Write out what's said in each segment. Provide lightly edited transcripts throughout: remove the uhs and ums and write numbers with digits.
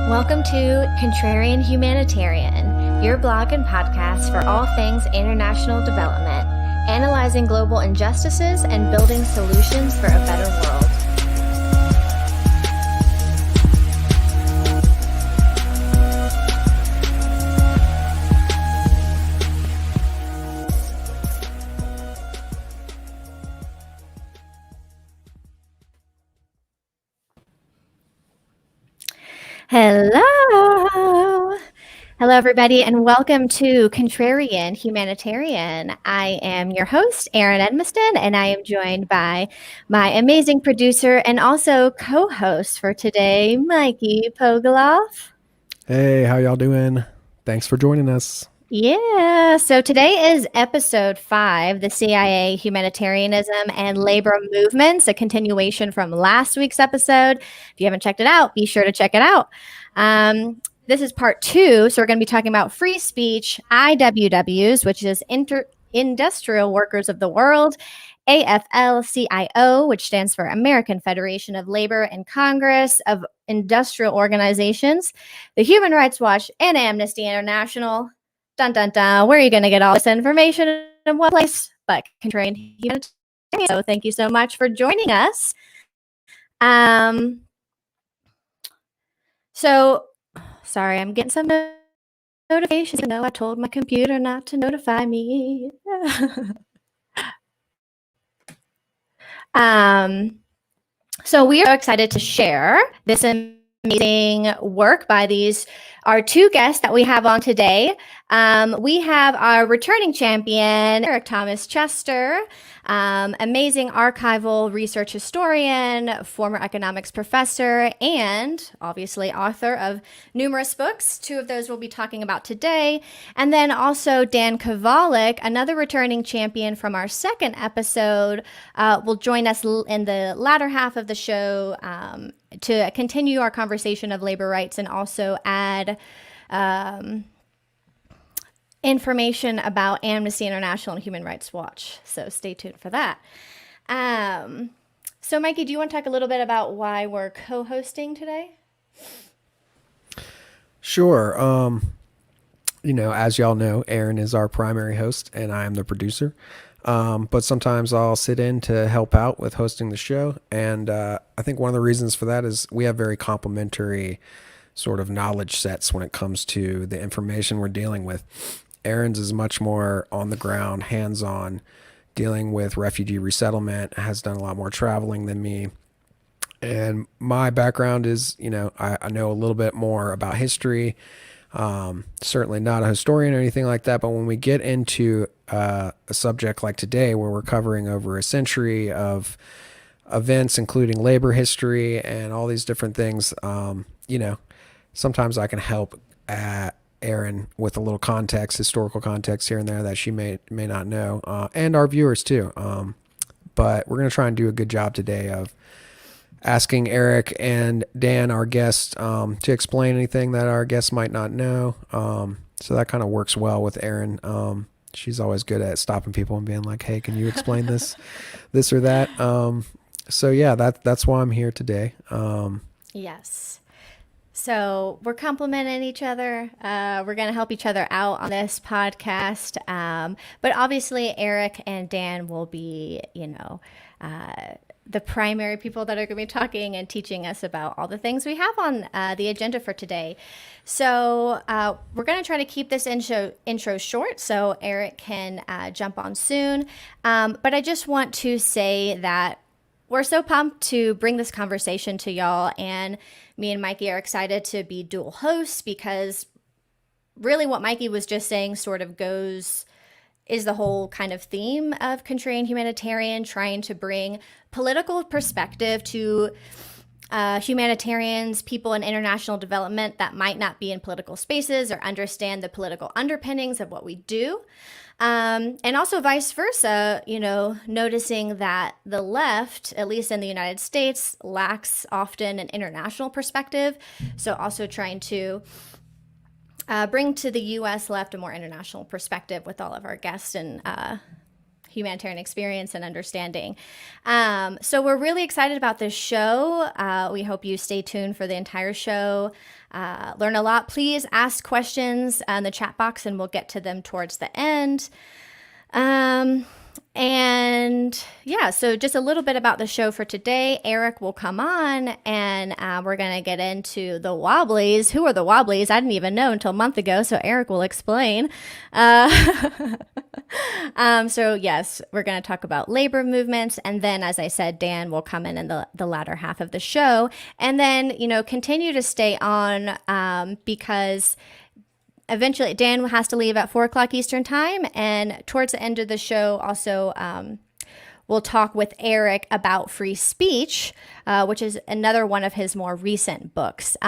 Welcome to Contrarian Humanitarian, your blog and podcast for all things international development, analyzing global injustices and building solutions for a better world. Hello. Hello, everybody, and welcome to Contrarian Humanitarian. I am your host, Erin Edmiston, and I am joined by my amazing producer and also co-host for today, Mikey Pogoloff. Hey, how y'all doing? Thanks for joining us. Yeah, so today is episode 5, the CIA, Humanitarianism, and Labor Movements, a continuation from last week's episode. If you haven't checked it out, be sure to check it out. This is part 2, so we're going to be talking about free speech, IWWs, which is Industrial Workers of the World, AFL-CIO, which stands for American Federation of Labor and Congress of Industrial Organizations, the Human Rights Watch, and Amnesty International. Dun, dun, dun. Where are you going to get all this information in one place? But Contrarian Humanitarian. So thank you so much for joining us. So, sorry, I'm getting some notifications. I told my computer not to notify me. So we are excited to share this amazing work by our two guests that we have on today. We have our returning champion, Eric Thomas Chester, amazing archival research historian, former economics professor, and obviously author of numerous books. 2 of those we'll be talking about today. And then also Dan Kovalik, another returning champion from our second episode, will join us in the latter half of the show to continue our conversation of labor rights and also add information about Amnesty International and Human Rights Watch. So stay tuned for that. So Mikey, do you want to talk a little bit about why we're co-hosting today? Sure. As y'all know, Erin is our primary host and I am the producer. But sometimes I'll sit in to help out with hosting the show. And I think one of the reasons for that is we have very complementary sort of knowledge sets when it comes to the information we're dealing with. Erin's is much more on the ground, hands-on, dealing with refugee resettlement, has done a lot more traveling than me. And my background is, I know a little bit more about history. Certainly not a historian or anything like that, but when we get into a subject like today, where we're covering over a century of events, including labor history and all these different things, sometimes I can help Erin with a little context, historical context here and there that she may not know, and our viewers too. But we're going to try and do a good job today of asking Eric and Dan, our guests, to explain anything that our guests might not know. So that kind of works well with Erin. She's always good at stopping people and being like, hey, can you explain this or that? So yeah, that's why I'm here today. Yes. So we're complimenting each other. We're going to help each other out on this podcast. But obviously Eric and Dan will be, the primary people that are going to be talking and teaching us about all the things we have on the agenda for today. So we're going to try to keep this intro short so Eric can jump on soon. But I just want to say that we're so pumped to bring this conversation to y'all, and me and Mikey are excited to be dual hosts because really what Mikey was just saying sort of is the whole kind of theme of Contrarian Humanitarian, trying to bring political perspective to humanitarians, people in international development that might not be in political spaces or understand the political underpinnings of what we do. And also vice versa, noticing that the left, at least in the United States, lacks often an international perspective. So also trying to bring to the U.S. left a more international perspective with all of our guests and humanitarian experience and understanding. So we're really excited about this show. We hope you stay tuned for the entire show. Learn a lot. Please ask questions in the chat box and we'll get to them towards the end. And yeah, so just a little bit about the show for today. Eric will come on and we're going to get into the Wobblies. Who are the Wobblies? I didn't even know until a month ago, so Eric will explain. So yes, we're going to talk about labor movements. And then, as I said, Dan will come in the latter half of the show. And then, continue to stay on because eventually Dan has to leave at 4:00 Eastern time. And towards the end of the show, also, we'll talk with Eric about free speech, which is another one of his more recent books.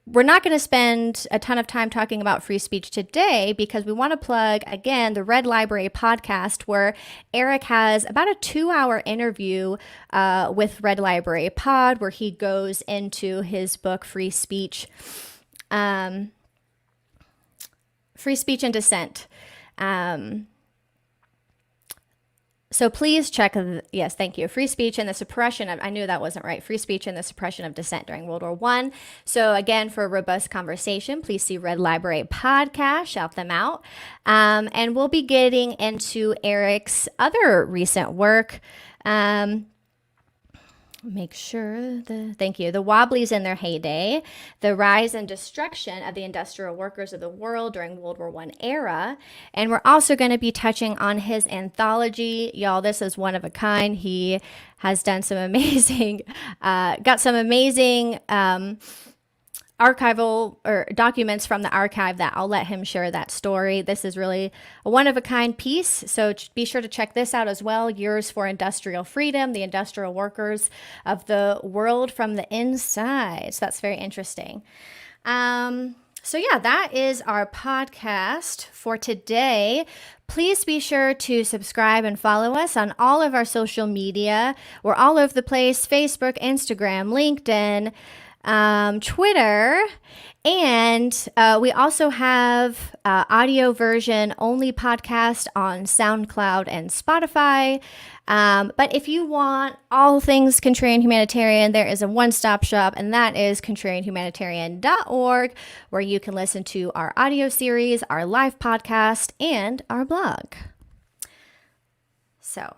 We're not going to spend a ton of time talking about free speech today because we want to plug, again, the Red Library podcast, where Eric has about a 2-hour interview with Red Library Pod, where he goes into his book, Free Speech and Dissent. So please check, yes, thank you. Free speech and the suppression of, I knew that wasn't right. Free speech and the suppression of dissent during World War I. So again, for a robust conversation, please see Red Library Podcast, shout them out. And we'll be getting into Eric's other recent work. Make sure thank you. The Wobblies in their heyday, the rise and destruction of the industrial workers of the world during World War I era. And we're also going to be touching on his anthology. Y'all, this is one of a kind. He has done some amazing, got some amazing, archival or documents from the archive that I'll let him share that story. This is really a one-of-a-kind piece, so be sure to check this out as well. Years for Industrial Freedom, the industrial workers of the world from the inside. So that's very interesting. So yeah, that is our podcast for today. Please be sure to subscribe and follow us on all of our social media. We're all over the place: Facebook, Instagram, LinkedIn, Twitter, and we also have audio version only podcast on SoundCloud and Spotify. But if you want all things Contrarian Humanitarian, there is a one-stop shop, and that is contrarianhumanitarian.org, where you can listen to our audio series, our live podcast, and our blog. So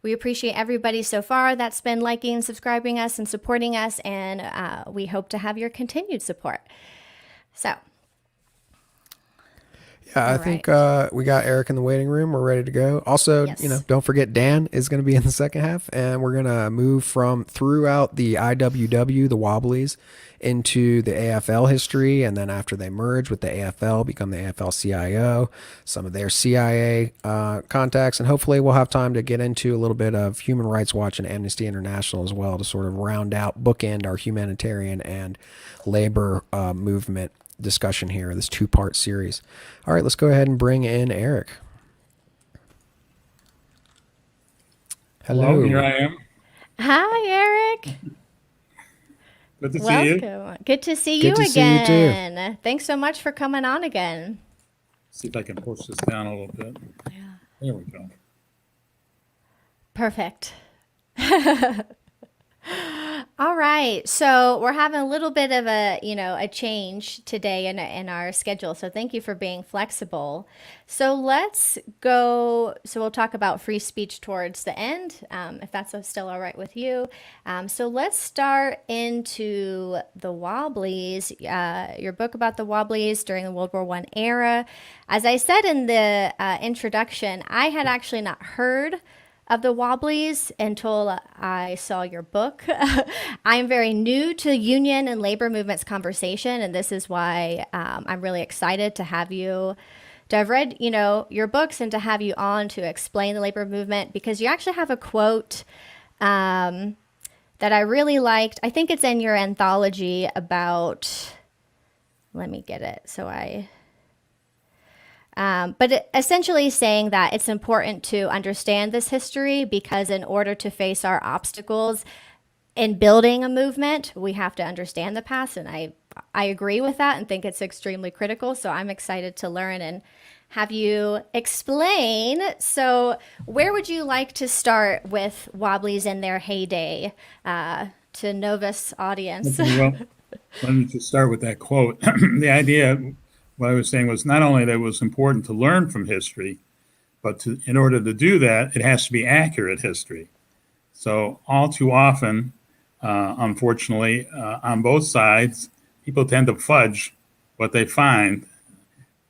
we appreciate everybody so far that's been liking, subscribing us, and supporting us, and we hope to have your continued support. So, yeah, I think we got Eric in the waiting room. We're ready to go. Also, yes. Don't forget Dan is going to be in the second half, and we're going to move from throughout the IWW, the Wobblies, into the AFL history, and then after they merge with the AFL, become the AFL-CIO, some of their CIA contacts, and hopefully we'll have time to get into a little bit of Human Rights Watch and Amnesty International as well to sort of round out, bookend our humanitarian and labor movement discussion here, this 2-part series. All right, let's go ahead and bring in Eric. Hello. Here I am. Hi, Eric. Good to see you. Welcome. Good to see Good you to see you again. Thanks so much for coming on again. See if I can push this down a little bit. Yeah. There we go. Perfect. All right. So we're having a little bit of a change today in our schedule. So thank you for being flexible. So let's go. So we'll talk about free speech towards the end, if that's still all right with you. So let's start into the Wobblies, your book about the Wobblies during the World War I era. As I said in the introduction, I had actually not heard of the Wobblies until I saw your book. I'm very new to union and labor movements conversation, and this is why I'm really excited to have you, to have read, your books and to have you on to explain the labor movement, because you actually have a quote that I really liked. I think it's in your anthology about, let me get it. But essentially saying that it's important to understand this history because in order to face our obstacles in building a movement, we have to understand the past. And I agree with that and think it's extremely critical. So I'm excited to learn and have you explain. So, where would you like to start with Wobblies in their heyday to novice audience? Okay, well, let me just start with that quote. The idea, what I was saying was not only that it was important to learn from history, but in order to do that, it has to be accurate history. So all too often, unfortunately, on both sides, people tend to fudge what they find,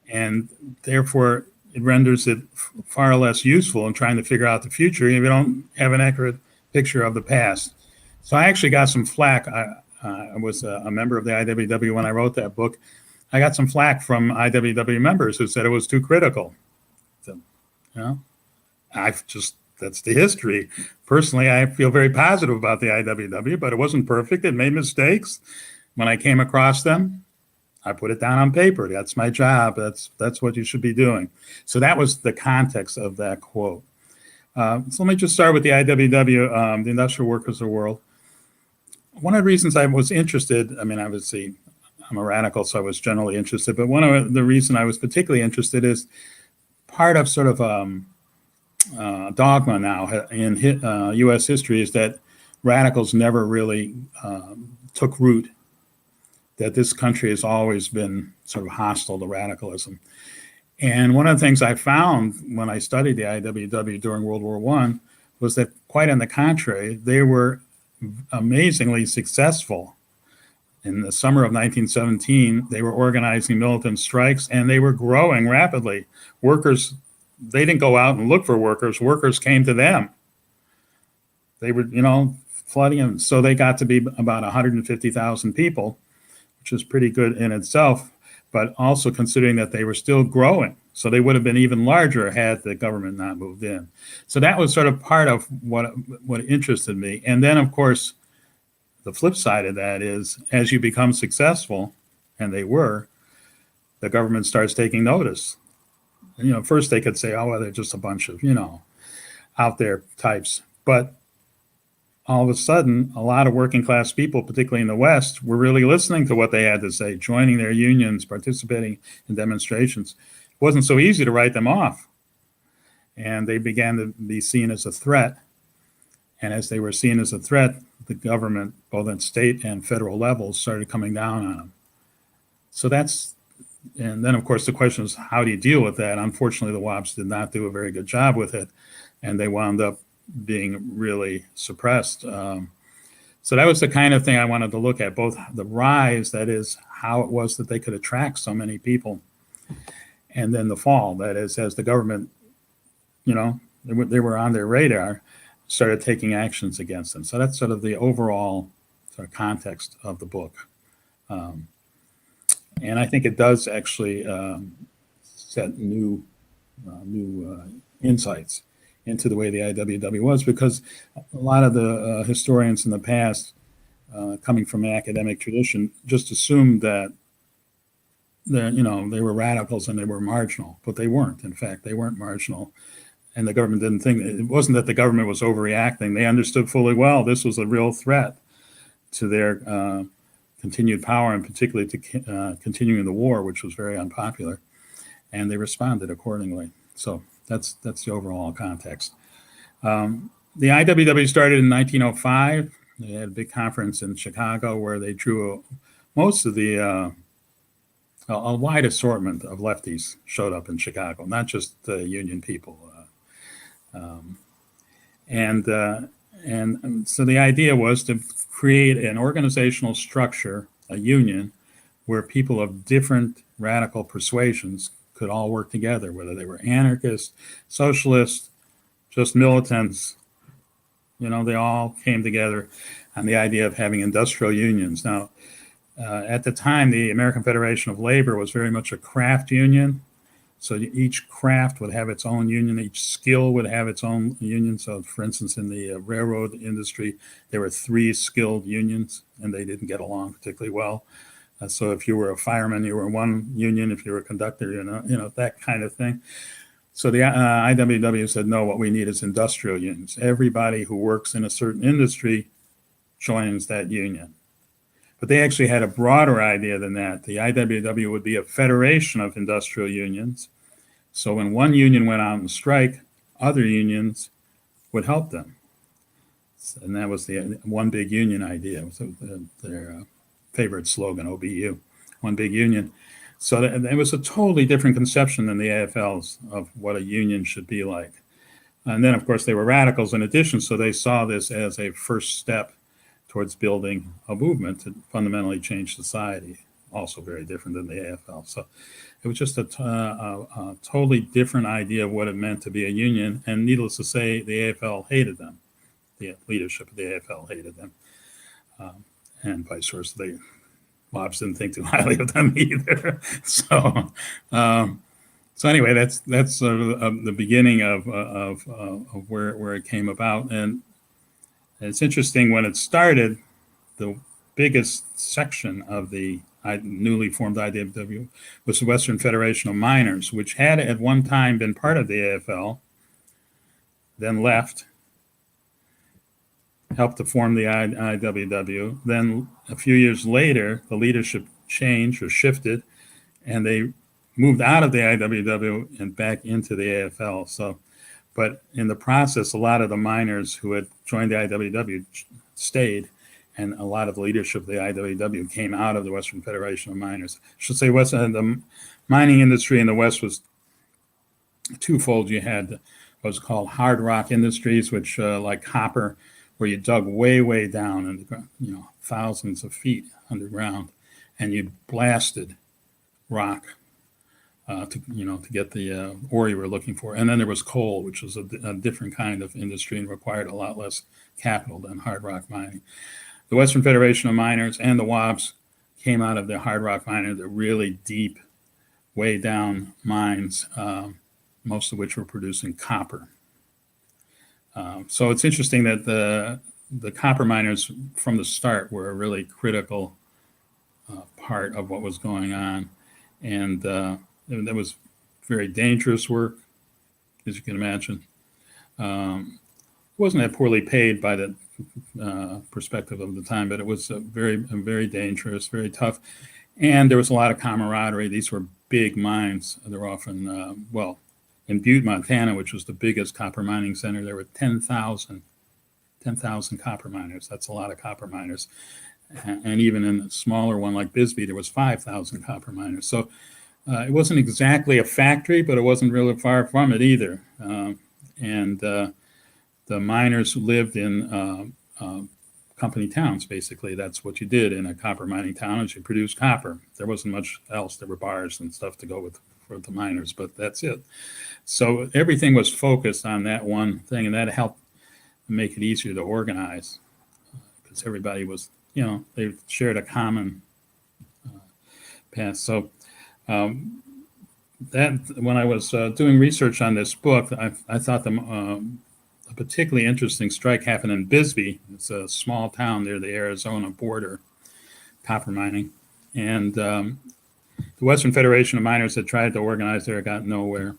and therefore it renders it far less useful in trying to figure out the future if you don't have an accurate picture of the past. So I actually got some flack. I was a member of the IWW when I wrote that book. I got some flack from IWW members who said it was too critical. So, that's the history. Personally, I feel very positive about the IWW, but it wasn't perfect. It made mistakes. When I came across them, I put it down on paper. That's my job. That's what you should be doing. So that was the context of that quote. So let me just start with the IWW, the Industrial Workers of the World. One of the reasons I was interested, obviously, I'm a radical, so I was generally interested, but one of the reasons I was particularly interested is part of sort of dogma now in U.S. history is that radicals never really took root, that this country has always been sort of hostile to radicalism. And one of the things I found when I studied the IWW during World War I was that, quite on the contrary, they were amazingly successful. In the summer of 1917, they were organizing militant strikes, and they were growing rapidly. Workers, they didn't go out and look for workers. Workers came to them. They were, flooding them. So they got to be about 150,000 people, which is pretty good in itself, but also considering that they were still growing. So they would have been even larger had the government not moved in. So that was sort of part of what interested me. And then, of course, the flip side of that is, as you become successful, and they were, the government starts taking notice. First they could say, oh, well, they're just a bunch of, out there types. But all of a sudden, a lot of working class people, particularly in the West, were really listening to what they had to say, joining their unions, participating in demonstrations. It wasn't so easy to write them off. And they began to be seen as a threat. And as they were seen as a threat, the government, both at state and federal levels, started coming down on them. So and then, of course, the question is, how do you deal with that? Unfortunately, the WOPs did not do a very good job with it, and they wound up being really suppressed. So that was the kind of thing I wanted to look at, both the rise, that is, how it was that they could attract so many people, and then the fall, that is, as the government, they were on their radar, started taking actions against them. So that's sort of the overall sort of context of the book. And I think it does actually set new insights into the way the IWW was, because a lot of the historians in the past, coming from an academic tradition, just assumed that they were radicals and they were marginal, but they weren't. In fact, they weren't marginal. And the government didn't think, it wasn't that the government was overreacting. They understood fully well this was a real threat to their continued power, and particularly to continuing the war, which was very unpopular. And they responded accordingly. So that's the overall context. The IWW started in 1905. They had a big conference in Chicago where they drew most of the a wide assortment of lefties showed up in Chicago, not just the union people. And so the idea was to create an organizational structure, a union, where people of different radical persuasions could all work together, whether they were anarchists, socialists, just militants. They all came together on the idea of having industrial unions. Now, at the time, the American Federation of Labor was very much a craft union. So each craft would have its own union. Each skill would have its own union. So, for instance, in the railroad industry, there were 3 skilled unions, and they didn't get along particularly well. So if you were a fireman, you were one union. If you were a conductor, that kind of thing. So the IWW said, no, what we need is industrial unions. Everybody who works in a certain industry joins that union. But they actually had a broader idea than that. The IWW would be a federation of industrial unions So when one union went out on strike, other unions would help them. And that was the one big union idea. It was their favorite slogan, OBU, one big union. So it was a totally different conception than the AFL's of what a union should be like. And then, of course, they were radicals in addition, so they saw this as a first step towards building a movement to fundamentally change society, also very different than the AFL. So it was just a totally different idea of what it meant to be a union. And needless to say, the AFL hated them. The leadership of the AFL hated them. And vice versa. The Lobs didn't think too highly of them either. So anyway, that's sort of the beginning of where it came about. And it's interesting, when it started, the biggest section of the newly formed IWW was the Western Federation of Miners, which had at one time been part of the AFL, then left, helped to form the IWW. Then a few years later, the leadership changed or shifted, and they moved out of the IWW and back into the AFL. So, but in the process, a lot of the miners who had joined the IWW stayed, and a lot of the leadership of the IWW came out of the Western Federation of Miners. I should say the mining industry in the West was twofold. You had what was called hard rock industries, which like copper, where you dug way, way down in the ground, thousands of feet underground, and you blasted rock to get the ore you were looking for. And then there was coal, which was a different kind of industry and required a lot less capital than hard rock mining. The Western Federation of Miners and the WOBs came out of the hard rock mining, the really deep, way down mines, most of which were producing copper. So it's interesting that the copper miners from the start were a really critical part of what was going on. And that was very dangerous work, as you can imagine. It wasn't that poorly paid by the perspective of the time, but it was very dangerous, very tough. And there was a lot of camaraderie. These were big mines. They're often, in Butte, Montana, which was the biggest copper mining center, there were 10,000 copper miners. That's a lot of copper miners. And even in a smaller one like Bisbee, there was 5,000 copper miners. So it wasn't exactly a factory, but it wasn't really far from it either. And the miners lived in company towns, basically. That's what you did in a copper mining town, is you produced copper. There wasn't much else. There were bars and stuff to go with for the miners, but that's it. So everything was focused on that one thing, and that helped make it easier to organize, because everybody was, they shared a common past. So that when I was doing research on this book, I thought a particularly interesting strike happened in Bisbee. It's a small town near the Arizona border, copper mining. And the Western Federation of Miners had tried to organize there, got nowhere.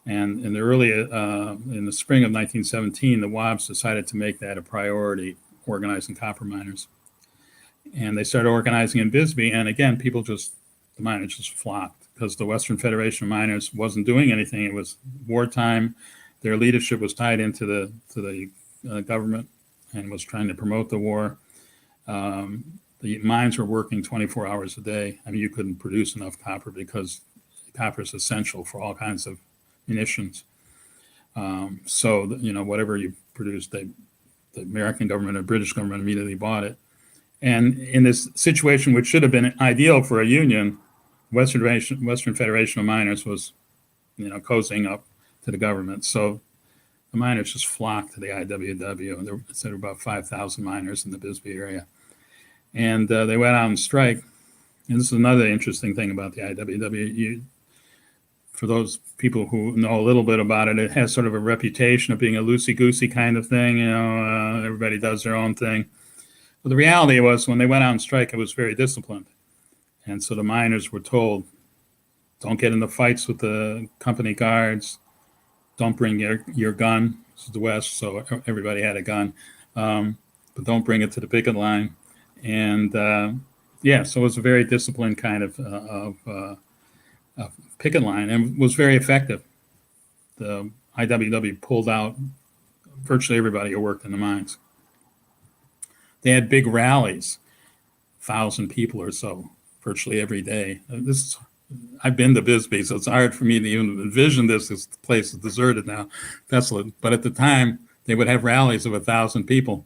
And in the spring of 1917, the WOBs decided to make that a priority, organizing copper miners. And they started organizing in Bisbee. And again, the miners just flocked, because the Western Federation of Miners wasn't doing anything. It was wartime. Their leadership was tied into the government and was trying to promote the war. The mines were working 24 hours a day. I mean, you couldn't produce enough copper, because copper is essential for all kinds of munitions. So whatever you produced, the American government or British government immediately bought it. And in this situation, which should have been ideal for a union, Western Federation of Miners was, cozying up to the government. So the miners just flocked to the IWW, and there were about 5,000 miners in the Bisbee area. And they went out on strike. And this is another interesting thing about the IWW. For those people who know a little bit about it, it has sort of a reputation of being a loosey-goosey kind of thing. Everybody does their own thing. But the reality was, when they went out on strike, it was very disciplined. And so the miners were told, don't get into fights with the company guards. Don't bring your gun. This is the West, so everybody had a gun. But don't bring it to the picket line. And so it was a very disciplined kind of picket line and was very effective. The IWW pulled out virtually everybody who worked in the mines. They had big rallies, 1,000 people or so, virtually every day. I've been to Bisbee, so it's hard for me to even envision this. This place is deserted now, desolate. But at the time, they would have rallies of 1,000 people,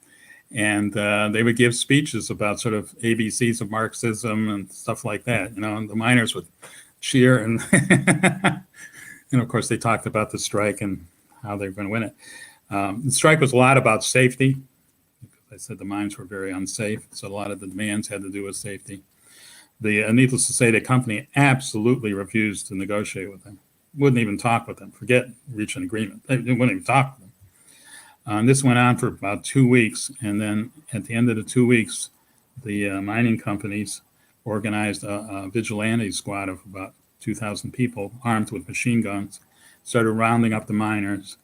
and they would give speeches about sort of ABCs of Marxism and stuff like that. And the miners would cheer, and and of course they talked about the strike and how they were going to win it. The strike was a lot about safety. I said the mines were very unsafe, so a lot of the demands had to do with safety. Needless to say, the company absolutely refused to negotiate with them. Wouldn't even talk with them. Forget reach an agreement. They wouldn't even talk with them. And this went on for about 2 weeks, and then at the end of the 2 weeks, the mining companies organized a vigilante squad of about 2,000 people armed with machine guns, started rounding up the miners,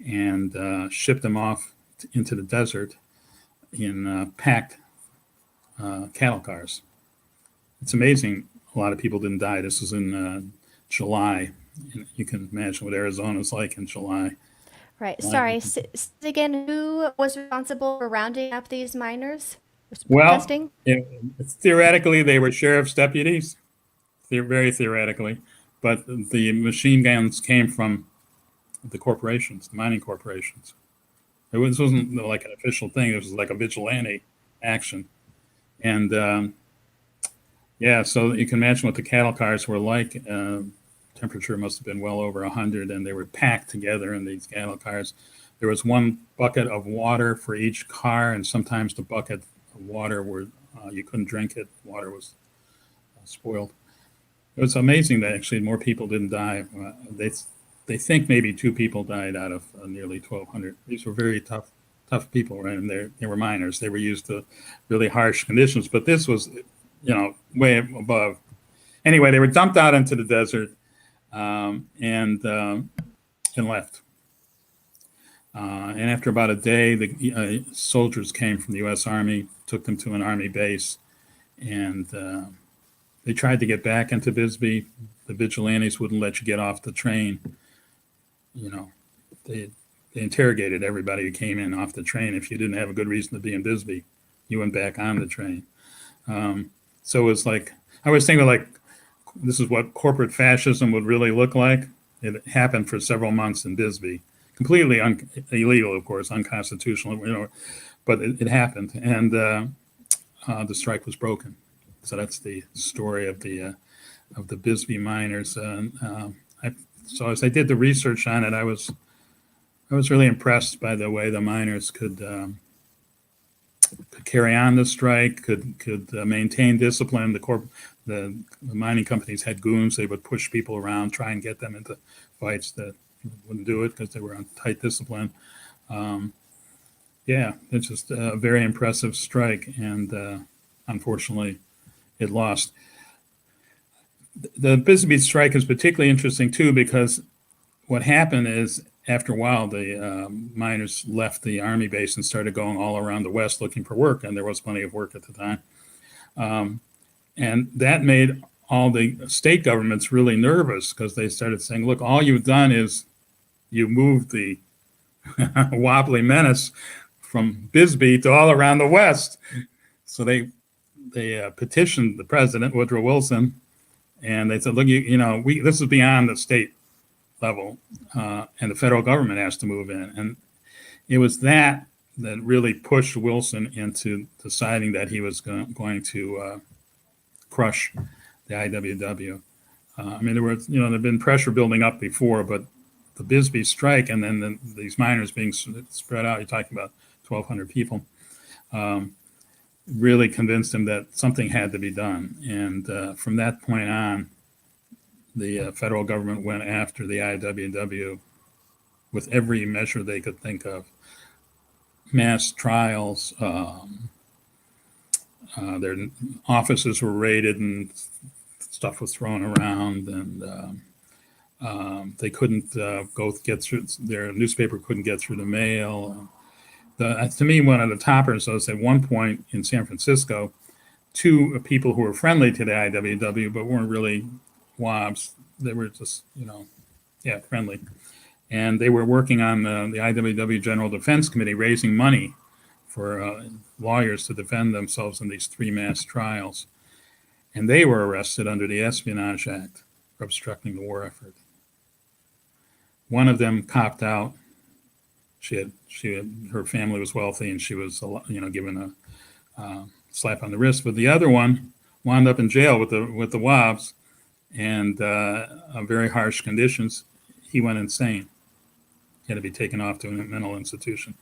and shipped them off into the desert in packed cattle cars. It's amazing a lot of people didn't die. This was in July. You can imagine what Arizona's like in July. Right. Sorry. Again, who was responsible for rounding up these miners? Well, theoretically, they were sheriff's deputies, very theoretically, but the machine guns came from the corporations, the mining corporations. This wasn't like an official thing. It was like a vigilante action. And so you can imagine what the cattle cars were like. Temperature must have been well over 100, and they were packed together in these cattle cars. There was one bucket of water for each car, and sometimes the bucket of water where you couldn't drink it. Water was spoiled. It was amazing that actually more people didn't die. They think maybe 2 people died out of nearly 1,200. These were very tough people, right? And they were miners. They were used to really harsh conditions, but this was, way above. Anyway, they were dumped out into the desert and left. And after about a day, the soldiers came from the U.S. Army, took them to an Army base, and they tried to get back into Bisbee. The vigilantes wouldn't let you get off the train. They interrogated everybody who came in off the train. If you didn't have a good reason to be in Bisbee, you went back on the train. So it was like, I was thinking like, this is what corporate fascism would really look like. It happened for several months in Bisbee. Completely illegal, of course, unconstitutional, but it happened. And the strike was broken. So that's the story of the Bisbee miners. So as I did the research on it, I was really impressed by the way the miners could carry on the strike, could maintain discipline. The mining companies had goons. They would push people around, try and get them into fights that wouldn't do it because they were on tight discipline. It's just a very impressive strike, and unfortunately, it lost. The Bisbee strike is particularly interesting too because what happened is after a while the miners left the Army base and started going all around the West looking for work, and there was plenty of work at the time. And that made all the state governments really nervous because they started saying, look, all you've done is you moved the wobbly menace from Bisbee to all around the West. So they petitioned the president, Woodrow Wilson, and they said, look, this is beyond the state level, and the federal government has to move in. And it was that really pushed Wilson into deciding that he was going to crush the IWW. There'd been pressure building up before, but the Bisbee strike and then these miners being spread out, you're talking about 1,200 people, really convinced him that something had to be done. And from that point on, the federal government went after the IWW with every measure they could think of. Mass trials, their offices were raided and stuff was thrown around, and they couldn't go get through, their newspaper couldn't get through the mail. To me, one of the toppers was at one point in San Francisco, 2 people who were friendly to the IWW but weren't really WABs. They were just, friendly. And they were working on the IWW General Defense Committee, raising money for lawyers to defend themselves in these 3 mass trials. And they were arrested under the Espionage Act for obstructing the war effort. One of them copped out. Her family was wealthy, and she was, given a slap on the wrist. But the other one wound up in jail with the WABs, and very harsh conditions. He went insane. He had to be taken off to a mental institution.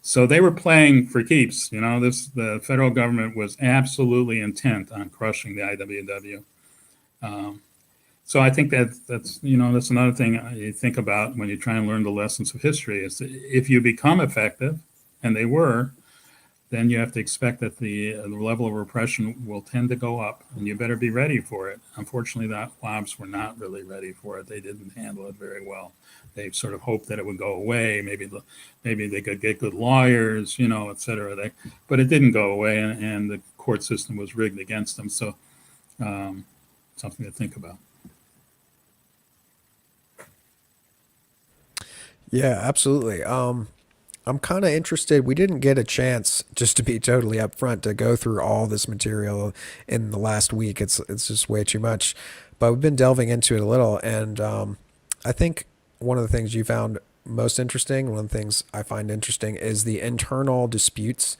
So they were playing for keeps. The federal government was absolutely intent on crushing the IWW. So I think that's another thing you think about when you try and learn the lessons of history, is that if you become effective, and they were, then you have to expect that the level of repression will tend to go up, and you better be ready for it. Unfortunately, the WABs were not really ready for it. They didn't handle it very well. They sort of hoped that it would go away. Maybe they could get good lawyers, et cetera. But it didn't go away, and the court system was rigged against them. So something to think about. Yeah, absolutely. I'm kind of interested. We didn't get a chance, just to be totally upfront, to go through all this material in the last week. It's just way too much. But we've been delving into it a little, and I think one of the things you found most interesting, one of the things I find interesting, is the internal disputes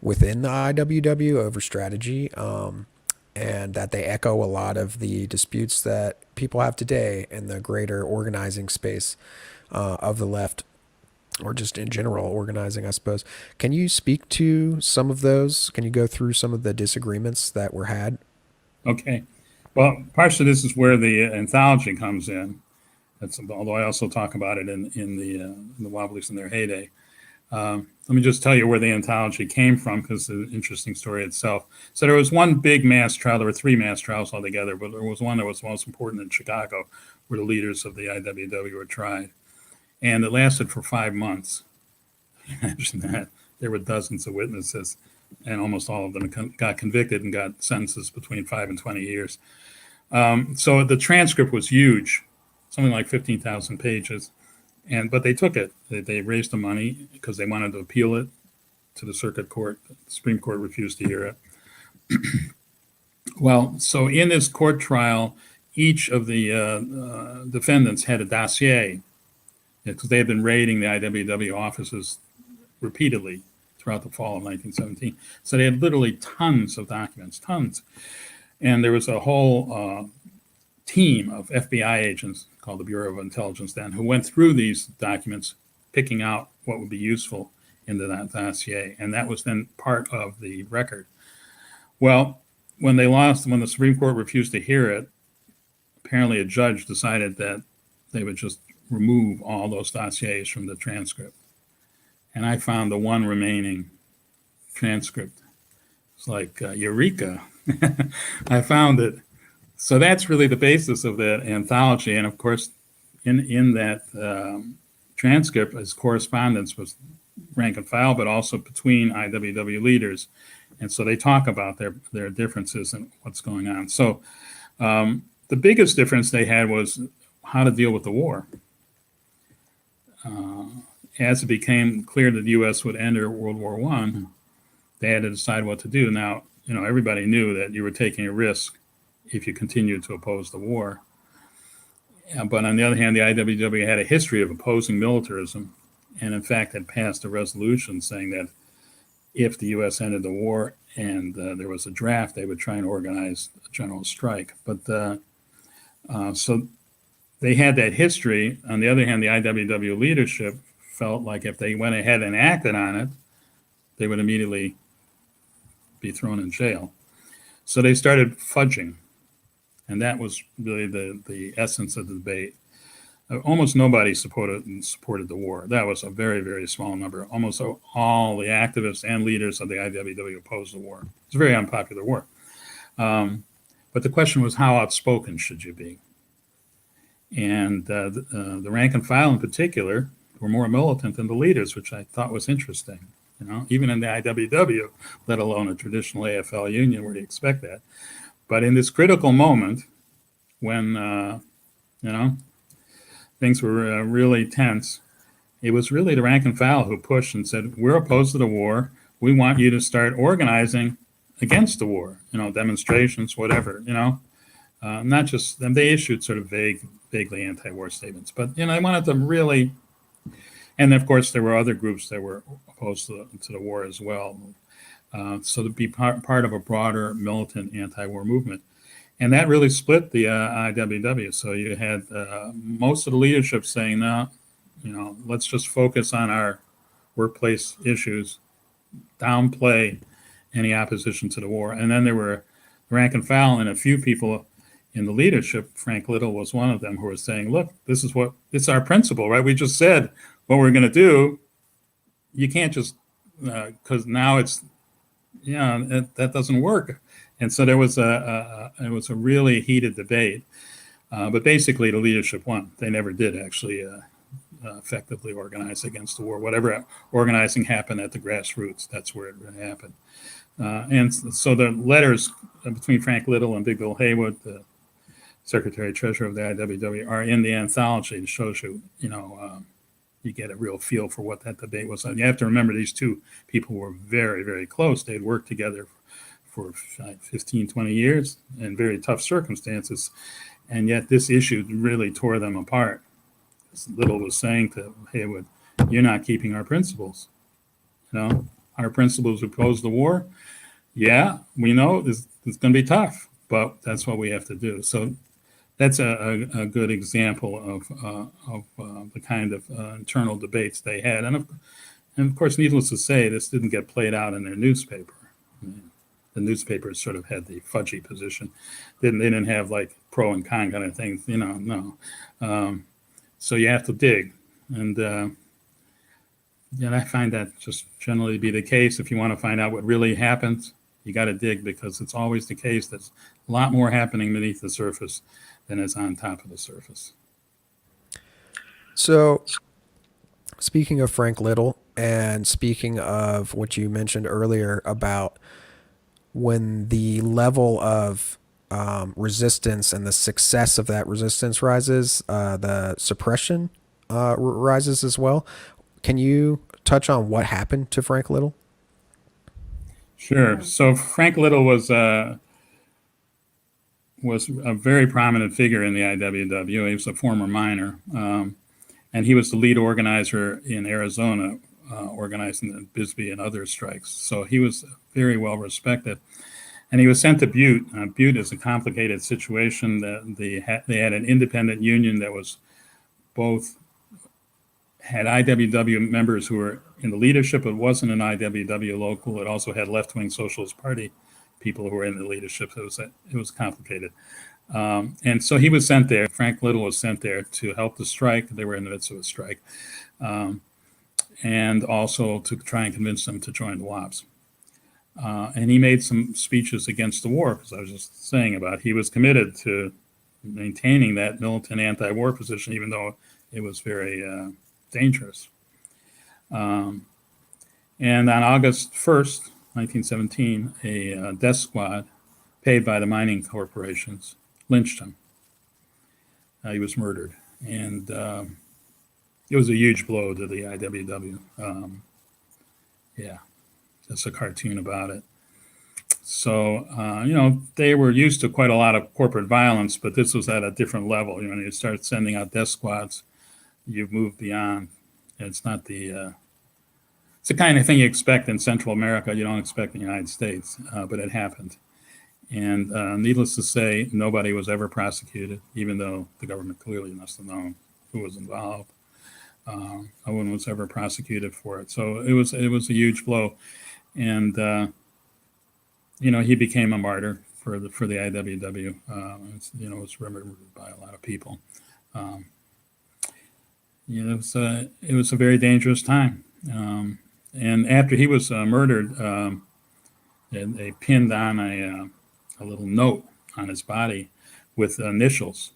within the IWW over strategy, and that they echo a lot of the disputes that people have today in the greater organizing space of the left, or just in general organizing, I suppose. Can you speak to some of those? Can you go through some of the disagreements that were had? Okay. Well, partially this is where the anthology comes in. Although I also talk about it in the Wobblies in their heyday. Let me just tell you where the anthology came from, because it's an interesting story itself. So there was one big mass trial. There were 3 mass trials altogether, but there was one that was most important in Chicago, where the leaders of the IWW were tried. And it lasted for 5 months. Imagine that. There were dozens of witnesses, and almost all of them got convicted and got sentences between 5 and 20 years. So the transcript was huge, something like 15,000 pages. But they took it. They raised the money because they wanted to appeal it to the circuit court. The Supreme Court refused to hear it. Well, so in this court trial, each of the defendants had a dossier, because they had been raiding the IWW offices repeatedly throughout the fall of 1917. So they had literally tons of documents, tons. And there was a whole team of FBI agents called the Bureau of Intelligence then, who went through these documents, picking out what would be useful in that dossier. And that was then part of the record. Well, when the Supreme Court refused to hear it, apparently a judge decided that they would just remove all those dossiers from the transcript. And I found the one remaining transcript. It's like, eureka. I found it. So that's really the basis of that anthology. And of course, in that transcript, his correspondence was rank and file, but also between IWW leaders. And so they talk about their differences and what's going on. So the biggest difference they had was how to deal with the war. As it became clear that the U.S. would enter World War I, they had to decide what to do. Now, everybody knew that you were taking a risk if you continued to oppose the war. But on the other hand, the IWW had a history of opposing militarism, and in fact had passed a resolution saying that if the U.S. ended the war and there was a draft, they would try and organize a general strike. But so they had that history. On the other hand, the IWW leadership felt like if they went ahead and acted on it, they would immediately be thrown in jail. So they started fudging. And that was really the essence of the debate. Almost nobody supported the war. That was a very, very small number. Almost all the activists and leaders of the IWW opposed the war. It's a very unpopular war. But the question was, how outspoken should you be? And the rank and file in particular were more militant than the leaders, which I thought was interesting. Even in the IWW, let alone a traditional AFL union where you expect that. But in this critical moment, when you know things were really tense. It was really the rank and file who pushed and said, "We're opposed to the war. We want you to start organizing against the war. Demonstrations, whatever. Not just them. They issued sort of vaguely anti-war statements, but they wanted them really. And of course, there were other groups that were opposed to the war as well. So to be part of a broader militant anti-war movement. And that really split the IWW. So you had most of the leadership saying, no, let's just focus on our workplace issues, downplay any opposition to the war. And then there were rank and file and a few people in the leadership. Frank Little was one of them, who was saying, look, it's our principle, right? We just said what we're going to do. You can't just, because now it's, that doesn't work. And so there was it was a really heated debate, but basically the leadership won. They never did actually effectively organize against the war. Whatever organizing happened at the grassroots, that's where it happened. And so the letters between Frank Little and Big Bill Haywood, the Secretary Treasurer of the IWW, are in the anthology. It shows you, you get a real feel for what that debate was. And you have to remember these two people were very, very close. They'd worked together for 15, 20 years in very tough circumstances. And yet this issue really tore them apart. Little was saying to Haywood, you're not keeping our principles. Our principles oppose the war. Yeah, we know it's going to be tough, but that's what we have to do. So that's a good example of the kind of internal debates they had. And of course, needless to say, this didn't get played out in their newspaper. The newspapers sort of had the fudgy position. They didn't have like pro and con kind of things, no. So you have to dig. And I find that just generally to be the case. If you want to find out what really happens, you got to dig, because it's always the case. There's a lot more happening beneath the surface than is on top of the surface. So speaking of Frank Little, and speaking of what you mentioned earlier about when the level of resistance and the success of that resistance rises, the suppression rises as well. Can you touch on what happened to Frank Little? Sure. So Frank Little was a very prominent figure in the IWW. He was a former miner, and he was the lead organizer in Arizona, organizing the Bisbee and other strikes. So he was very well respected. And he was sent to Butte. Butte is a complicated situation. They had an independent union that was had IWW members who were in the leadership. It wasn't an IWW local. It also had left-wing Socialist Party people who were in the leadership. It was complicated. And so he was sent there. Frank Little was sent there to help the strike. They were in the midst of a strike. And also to try and convince them to join the WAPs. And he made some speeches against the war, because I was just saying about he was committed to maintaining that militant anti-war position, even though it was very dangerous. And on August 1st, 1917, a death squad paid by the mining corporations lynched him. He was murdered. And it was a huge blow to the IWW. Just a cartoon about it. So, they were used to quite a lot of corporate violence, but this was at a different level. When you start sending out death squads, you've moved beyond. It's not it's the kind of thing you expect in Central America. You don't expect in the United States, but it happened. And needless to say, nobody was ever prosecuted, even though the government clearly must have known who was involved. No one was ever prosecuted for it. So it was a huge blow. And, he became a martyr for the IWW. It was remembered by a lot of people. It was a very dangerous time. And after he was murdered, they pinned on a little note on his body with initials.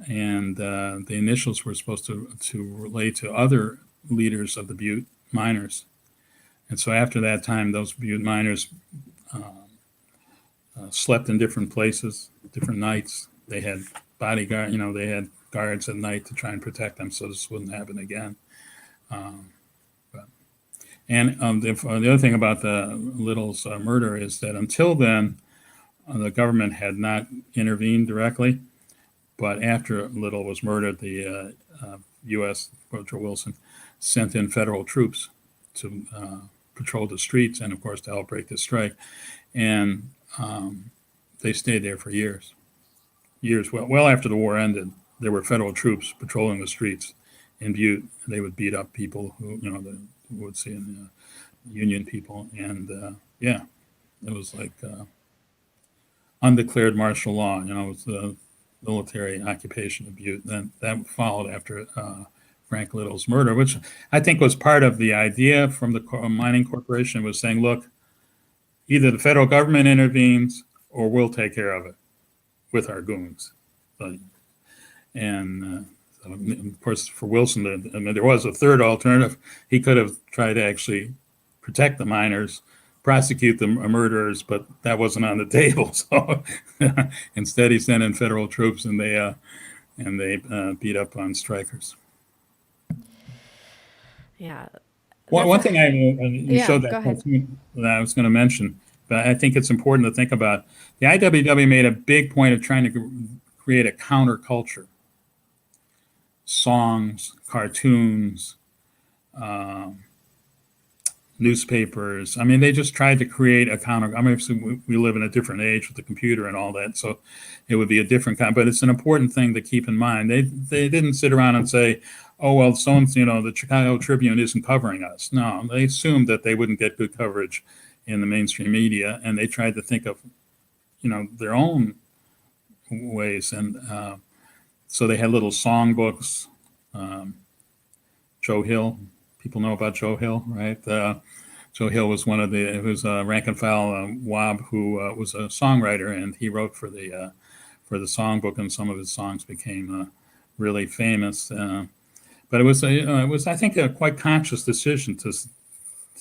And the initials were supposed to relate to other leaders of the Butte miners. And so after that time, those Butte miners slept in different places, different nights, they had bodyguard, they had guards at night to try and protect them so this wouldn't happen again. The other thing about the Little's murder is that until then, the government had not intervened directly. But after Little was murdered, the U.S. Woodrow Wilson sent in federal troops to patrol the streets and, of course, to help break the strike. And they stayed there for years. Well after the war ended, there were federal troops patrolling the streets in Butte. They would beat up people who, would see in Union people. And it was like undeclared martial law. It was the military occupation of Butte. Then that followed after Frank Little's murder, which I think was part of the idea from the mining corporation, was saying, look, either the federal government intervenes or we'll take care of it with our goons. Of course, for Wilson, there was a third alternative. He could have tried to actually protect the miners, prosecute the murderers, but that wasn't on the table. So instead, he sent in federal troops, and they beat up on strikers. Yeah. One thing you showed that cartoon that I was going to mention, but I think it's important to think about. The IWW made a big point of trying to create a counterculture. Songs, cartoons, newspapers. I mean, they just tried to create a counter. I mean, we live in a different age with the computer and all that, so it would be a different kind. But it's an important thing to keep in mind. They didn't sit around and say, "Oh well, the Chicago Tribune isn't covering us." No, they assumed that they wouldn't get good coverage in the mainstream media, and they tried to think of, their own ways. And so they had little songbooks. Joe Hill. People know about Joe Hill, right? Joe Hill was who's a rank and file WAB who was a songwriter, and he wrote for the songbook, and some of his songs became really famous. But it was I think a quite conscious decision to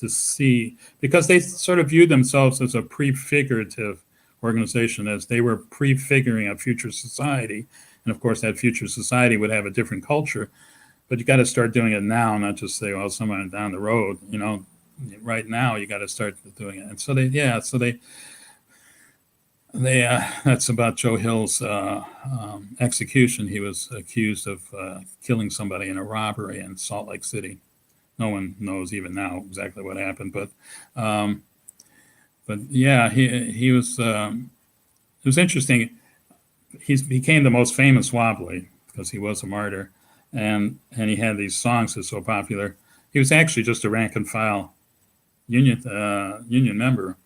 see, because they sort of viewed themselves as a prefigurative organization, as they were prefiguring a future society, and of course that future society would have a different culture. But you got to start doing it now, not just say, "Well, someone down the road." Right now you got to start doing it. And so that's about Joe Hill's execution. He was accused of killing somebody in a robbery in Salt Lake City. No one knows even now exactly what happened, but yeah, he was. It was interesting. He became the most famous wobbly because he was a martyr. And he had these songs that were so popular. He was actually just a rank and file union member,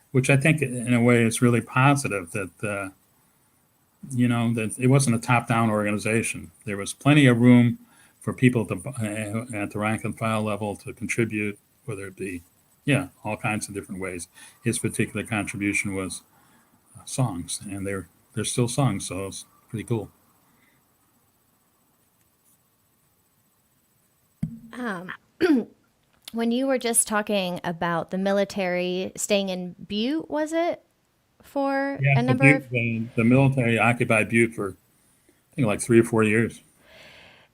which I think in a way is really positive that that it wasn't a top-down organization. There was plenty of room for people at the rank and file level to contribute, whether it be all kinds of different ways. His particular contribution was songs, and they're still songs, so it's pretty cool. When you were just talking about the military staying in Butte, was it for a number of... The military occupied Butte for, I think, like 3 or 4 years.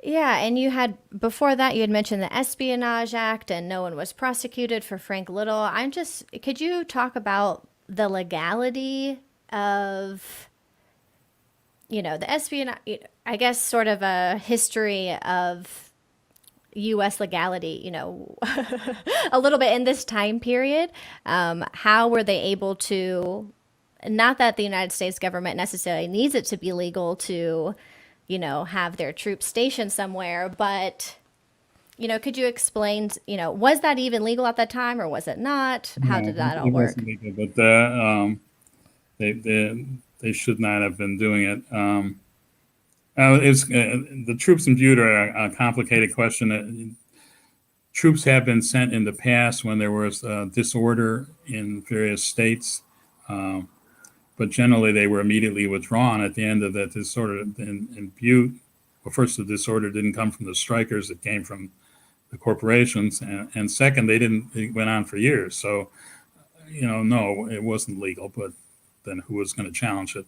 Yeah, and before that, you had mentioned the Espionage Act, and no one was prosecuted for Frank Little. Could you talk about the legality of, the espionage, I guess sort of a history of U.S. legality, a little bit in this time period. How were they able to, not that the United States government necessarily needs it to be legal to, have their troops stationed somewhere, but, could you explain, was that even legal at that time, or was it not? How did that all work? It wasn't legal, but they should not have been doing it. The troops in Butte are a complicated question. Troops have been sent in the past when there was disorder in various states, but generally they were immediately withdrawn at the end of that disorder in Butte. Well, first, the disorder didn't come from the strikers; it came from the corporations, and second, it went on for years. So, no, it wasn't legal. But then, who was going to challenge it?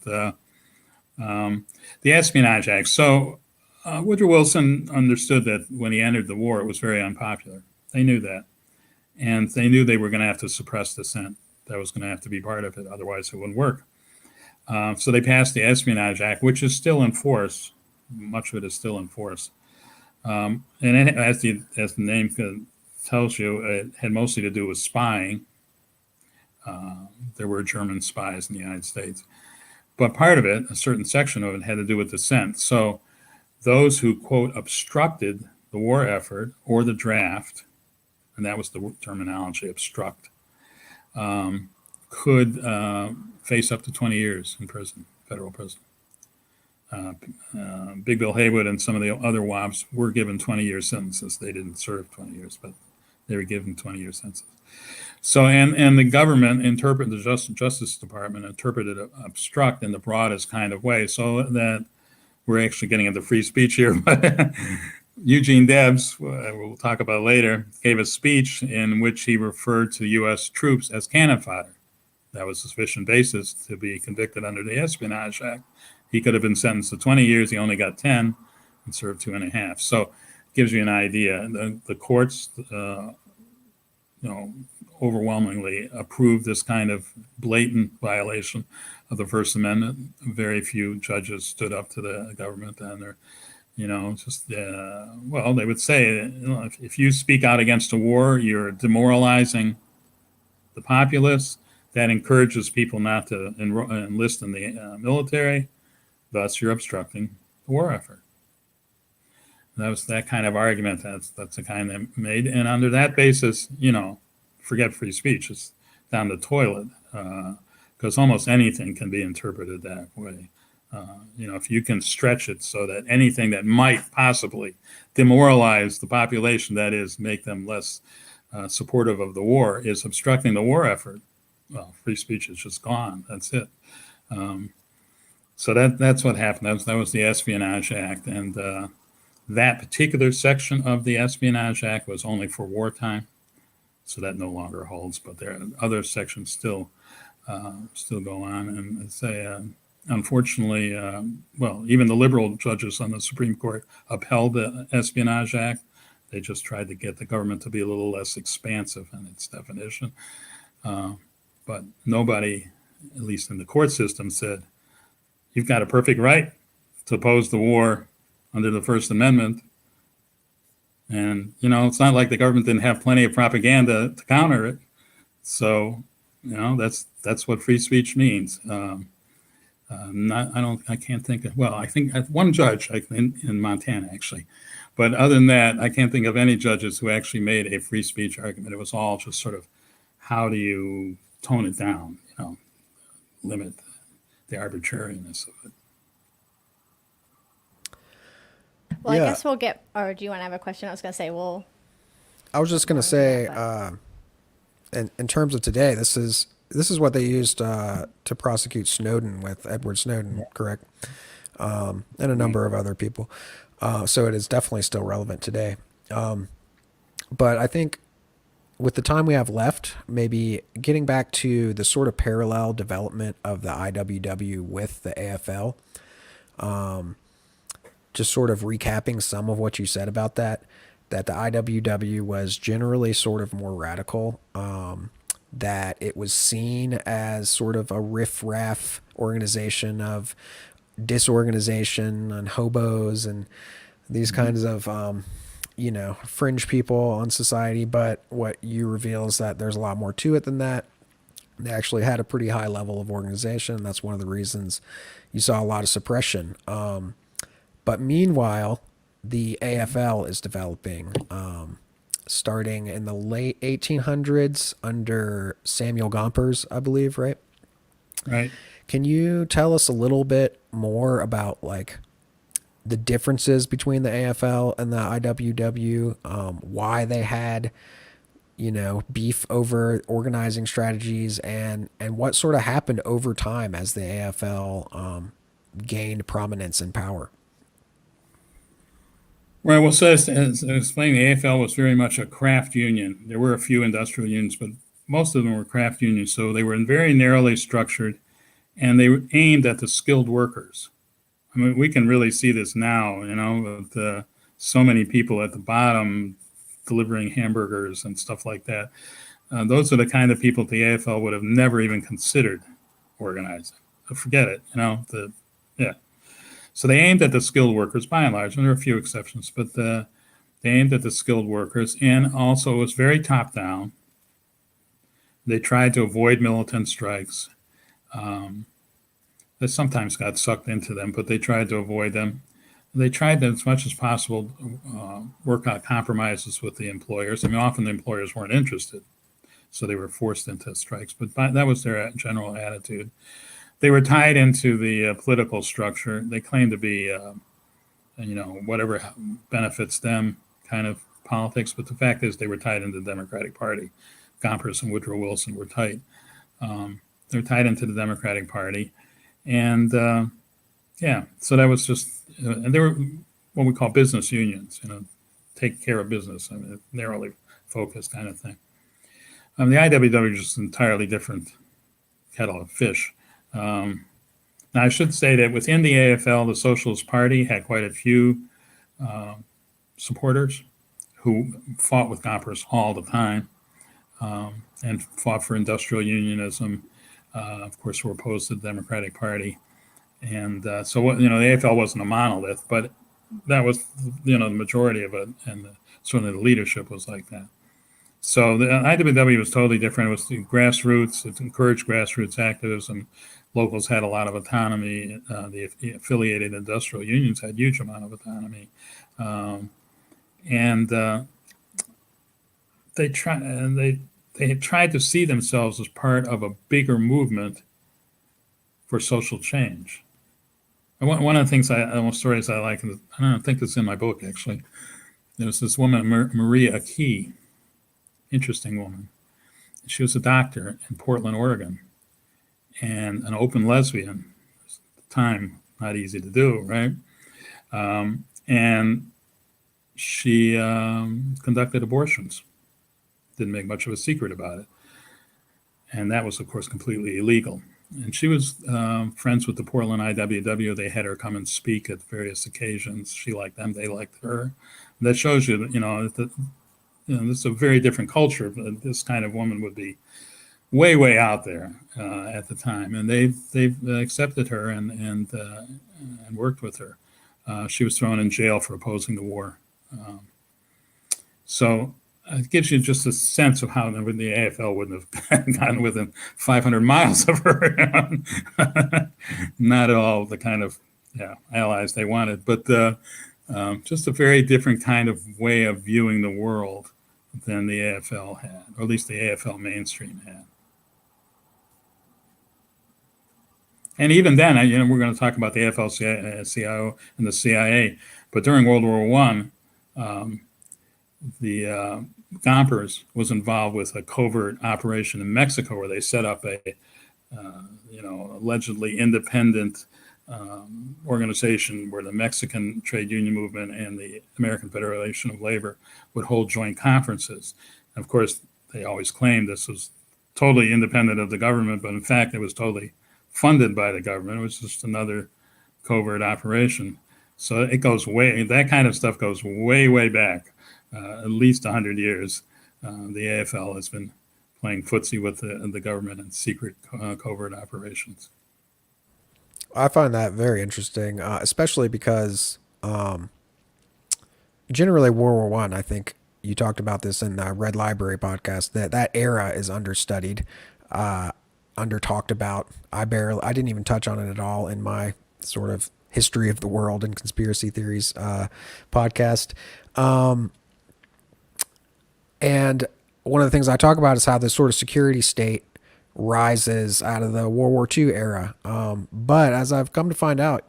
The Espionage Act. So Woodrow Wilson understood that when he entered the war, it was very unpopular. They knew that. And they knew they were going to have to suppress dissent. That was going to have to be part of it. Otherwise, it wouldn't work. So they passed the Espionage Act, which is still in force. Much of it is still in force. And as the name tells you, it had mostly to do with spying. There were German spies in the United States. But part of it, a certain section of it, had to do with dissent. So those who, quote, obstructed the war effort or the draft, and that was the terminology, obstruct, could face up to 20 years in prison, federal prison. Big Bill Haywood and some of the other WAPs were given 20-year sentences. They didn't serve 20 years, but they were given 20-year sentences. So, and the government interpreted, the Justice Department interpreted obstruct in the broadest kind of way, so that we're actually getting into free speech here. But Eugene Debs, we'll talk about later, gave a speech in which he referred to U.S. troops as cannon fodder. That was sufficient basis to be convicted under the Espionage Act. He could have been sentenced to 20 years. He only got 10 and served 2.5. So it gives you an idea. The courts, overwhelmingly approved this kind of blatant violation of the First Amendment. Very few judges stood up to the government, and they're, they would say, if you speak out against a war, you're demoralizing the populace. That encourages people not to enlist in the military. Thus, you're obstructing the war effort. That was that kind of argument. That's the kind they made. And under that basis, forget free speech. It's down the toilet, because almost anything can be interpreted that way. If you can stretch it so that anything that might possibly demoralize the population, that is, make them less supportive of the war, is obstructing the war effort, well, free speech is just gone. That's it. So that's what happened. That was the Espionage Act. And that particular section of the Espionage Act was only for wartime. So that no longer holds. But there are other sections still go on. And say, unfortunately, even the liberal judges on the Supreme Court upheld the Espionage Act. They just tried to get the government to be a little less expansive in its definition. But nobody, at least in the court system, said, you've got a perfect right to oppose the war under the First Amendment. And, it's not like the government didn't have plenty of propaganda to counter it. So, that's what free speech means. I can't think of, I think one judge in Montana, actually. But other than that, I can't think of any judges who actually made a free speech argument. It was all just sort of, how do you tone it down, limit the arbitrariness of it. Well, yeah. I guess we'll get, or do you want to have a question? I was going to say, I was just going to say, in terms of today, this is what they used to prosecute Snowden with, Edward Snowden, correct? And a number of other people. So it is definitely still relevant today. But I think with the time we have left, maybe getting back to the sort of parallel development of the IWW with the AFL, just sort of recapping some of what you said about that the IWW was generally sort of more radical, that it was seen as sort of a riff-raff organization of disorganization and hobos and these kinds of fringe people on society. But what you reveal is that there's a lot more to it than that. They actually had a pretty high level of organization. That's one of the reasons you saw a lot of suppression. But meanwhile, the AFL is developing, starting in the late 1800s under Samuel Gompers, I believe, right? Right. Can you tell us a little bit more about the differences between the AFL and the IWW, why they had, beef over organizing strategies, and what sort of happened over time as the AFL gained prominence and power? Right. Well, so as explained, the AFL was very much a craft union. There were a few industrial unions, but most of them were craft unions. So they were very narrowly structured, and they were aimed at the skilled workers. I mean, we can really see this now, with so many people at the bottom delivering hamburgers and stuff like that. Those are the kind of people the AFL would have never even considered organizing. Forget it, yeah. So they aimed at the skilled workers by and large, and there are a few exceptions, but they aimed at the skilled workers, and also it was very top down. They tried to avoid militant strikes. They sometimes got sucked into them, but they tried to avoid them. They tried to, as much as possible, work out compromises with the employers. I mean, often the employers weren't interested, so they were forced into strikes, but that was their general attitude. They were tied into the political structure. They claimed to be, whatever benefits them kind of politics, but the fact is they were tied into the Democratic Party. Gompers and Woodrow Wilson were tight. They're tied into the Democratic Party. And so that was just, and they were what we call business unions, take care of business, I mean, narrowly focused kind of thing. The IWW is just an entirely different kettle of fish. Now, I should say that within the AFL, the Socialist Party had quite a few supporters who fought with Gompers all the time and fought for industrial unionism. Of course, were opposed to the Democratic Party. And the AFL wasn't a monolith, but that was, the majority of it, and certainly the leadership was like that. So the IWW was totally different. It was the grassroots. It encouraged grassroots activism. Locals had a lot of autonomy. The affiliated industrial unions had huge amount of autonomy. They had tried to see themselves as part of a bigger movement for social change. And one of the things stories I like, and I don't think it's in my book actually. There was this woman, Maria Key, interesting woman. She was a doctor in Portland, Oregon, and an open lesbian. At the time, not easy to do, right? And she conducted abortions. Didn't make much of a secret about it. And that was, of course, completely illegal. And she was friends with the Portland IWW. They had her come and speak at various occasions. She liked them. They liked her. And that shows you that, this is a very different culture. This kind of woman would be way, way out there at the time. And they've accepted her and worked with her. She was thrown in jail for opposing the war. So it gives you just a sense of how the AFL wouldn't have gotten within 500 miles of her. Not at all the kind of allies they wanted, but just a very different kind of way of viewing the world than the AFL had, or at least the AFL mainstream had. And even then, we're going to talk about the AFL-CIO and the CIA, but during World War I, the Gompers was involved with a covert operation in Mexico where they set up a, allegedly independent organization where the Mexican trade union movement and the American Federation of Labor would hold joint conferences. And of course, they always claimed this was totally independent of the government, but in fact, it was totally funded by the government. It was just another covert operation. So that kind of stuff goes way, way back. At least 100 years, the AFL has been playing footsie with the government and secret covert operations. I find that very interesting, especially because generally World War I think you talked about this in the Red Library podcast, that era is understudied, under talked about. I didn't even touch on it at all in my sort of history of the world and conspiracy theories podcast. And one of the things I talk about is how this sort of security state rises out of the World War II era. But as I've come to find out,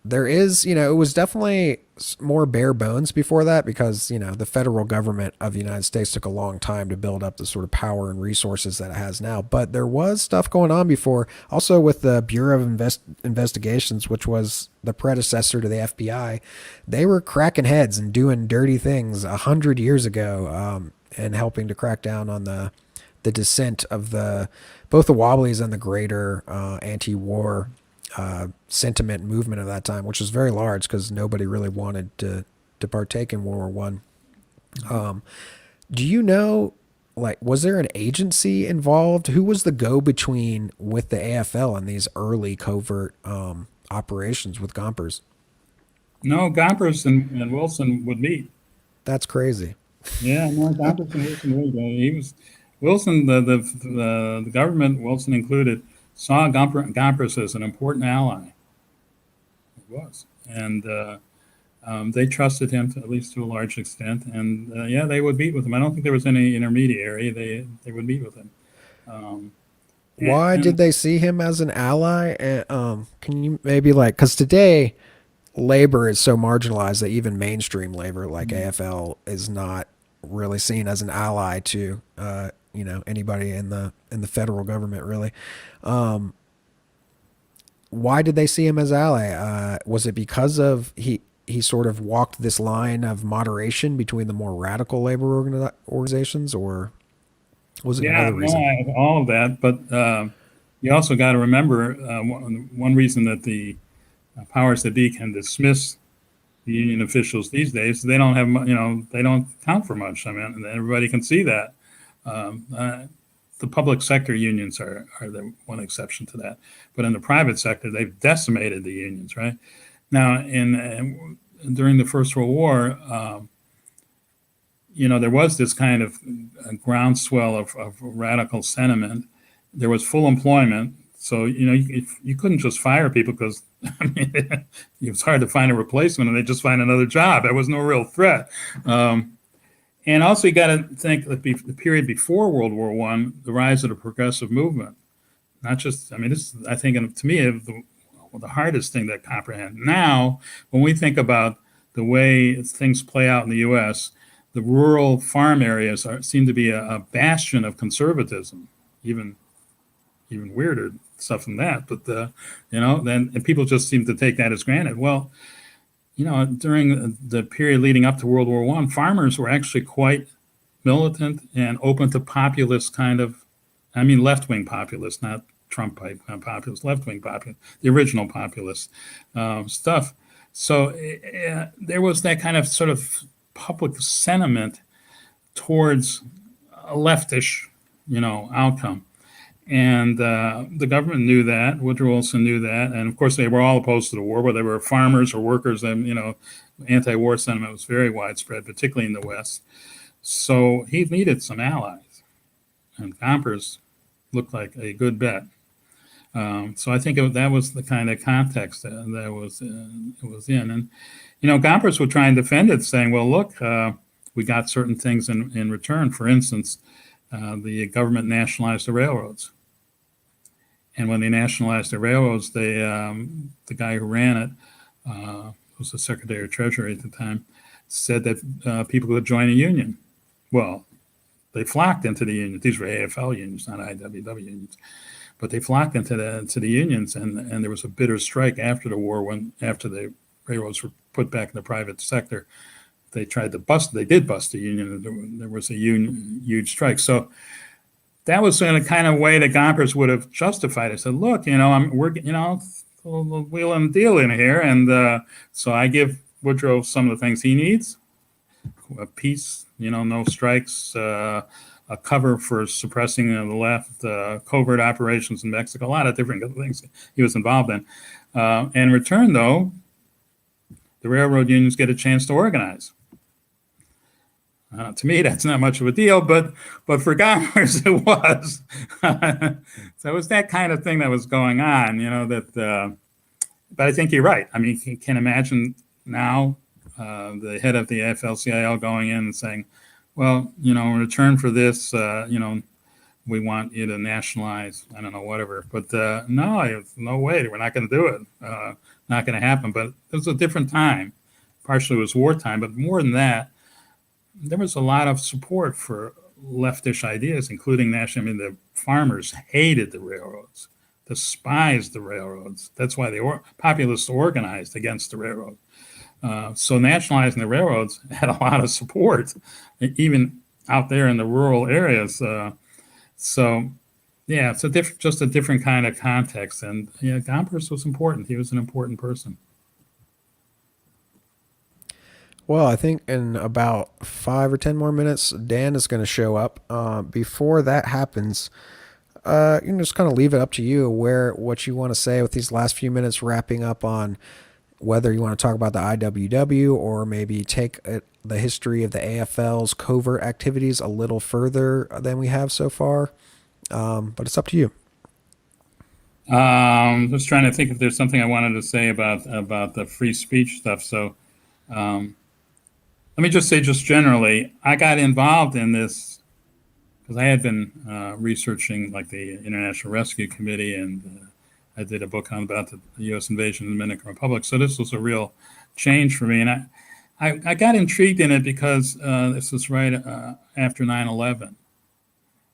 there is, it was definitely more bare bones before that because, the federal government of the United States took a long time to build up the sort of power and resources that it has now. But there was stuff going on before, also with the Bureau of Investigations, which was the predecessor to the FBI. They were cracking heads and doing dirty things 100 years ago, and helping to crack down on the dissent of both the Wobblies and the greater anti-war sentiment movement of that time, which was very large because nobody really wanted to partake in World War One. Do you know, like, was there an agency involved? Who was the go-between with the AFL in these early covert operations with Gompers? No, Gompers and Wilson would meet. That's crazy. Yeah, no, Gompers and Wilson would. He was Wilson. The government, Wilson included, saw Gompers as an important ally. It was, and they trusted him at least to a large extent. And yeah, they would meet with him. I don't think there was any intermediary. They would meet with him. Um, Why did and they see him as an ally? And, can you maybe like, because today labor is so marginalized that even mainstream labor like AFL is not really seen as an ally to anybody in the federal government really. Why did they see him as ally? Was it because of he sort of walked this line of moderation between the more radical labor organizations, or was it Yeah, another no, reason? I have all of that, but you also got to remember one reason that the powers that be can dismiss the union officials these days. They don't have, they don't count for much. I mean, and everybody can see that. Um, uh, the public sector unions are the one exception to that, but in the private sector, they've decimated the unions. Right now, during the First World War. There was this kind of groundswell of radical sentiment. There was full employment. So, you couldn't just fire people because, I mean, it was hard to find a replacement and they just find another job. There was no real threat. And also, you got to think that the period before World War One, the rise of the progressive movement, not just, I mean, this is, I think, to me, the hardest thing to comprehend. Now, when we think about the way things play out in the U.S., the rural farm areas seem to be a bastion of conservatism, even weirder stuff than that. But then and people just seem to take that as granted. Well, during the period leading up to World War One, farmers were actually quite militant and open to populist left wing populist, not Trump type populist, left wing populist, the original populist stuff. So there was that kind of sort of public sentiment towards a leftish, outcome. And the government knew that. Woodrow Wilson knew that. And of course, they were all opposed to the war, whether they were farmers or workers. And, anti-war sentiment was very widespread, particularly in the West. So he needed some allies. And Gompers looked like a good bet. So I think that was the kind of context that it was in. And, Gompers would try and defend it, saying, well, look, we got certain things in return. For instance, the government nationalized the railroads. And when they nationalized the railroads, the guy who ran it, was the Secretary of Treasury at the time, said that people could join a union. Well, they flocked into the union. These were AFL unions, not IWW unions. But they flocked into the unions, and there was a bitter strike after the war after the railroads were put back in the private sector. They did bust the union. There was a huge strike. So that was in a kind of way that Gompers would have justified it. Said, look, we're wheel and deal in here. And so I give Woodrow some of the things he needs, a peace, no strikes, a cover for suppressing the left, covert operations in Mexico, a lot of different things he was involved in. In return, though, the railroad unions get a chance to organize. To me, that's not much of a deal, but for Gompers, it was. So it was that kind of thing that was going on, but I think you're right. I mean, you can imagine now the head of the AFL-CIO going in and saying, well, in return for this, we want you to nationalize, I don't know, whatever. But no way, we're not going to do it. Not going to happen. But it was a different time. Partially it was wartime, but more than that, there was a lot of support for leftish ideas, including national. I mean, the farmers hated the railroads, despised the railroads. That's why the populists organized against the railroad. So nationalizing the railroads had a lot of support, even out there in the rural areas. So Yeah, it's just a different kind of context. And yeah, Gompers was important. He was an important person. Well, I think in about 5 or 10 more minutes, Dan is going to show up. Before that happens, you can just kind of leave it up to you what you want to say with these last few minutes, wrapping up on whether you want to talk about the IWW or maybe take the history of the AFL's covert activities a little further than we have so far. But it's up to you. Just trying to think if there's something I wanted to say about the free speech stuff. So let me just say, just generally, I got involved in this because I had been researching like the International Rescue Committee, and I did a book about the U.S. invasion of the Dominican Republic. So this was a real change for me, and I got intrigued in it because this was right after 9/11,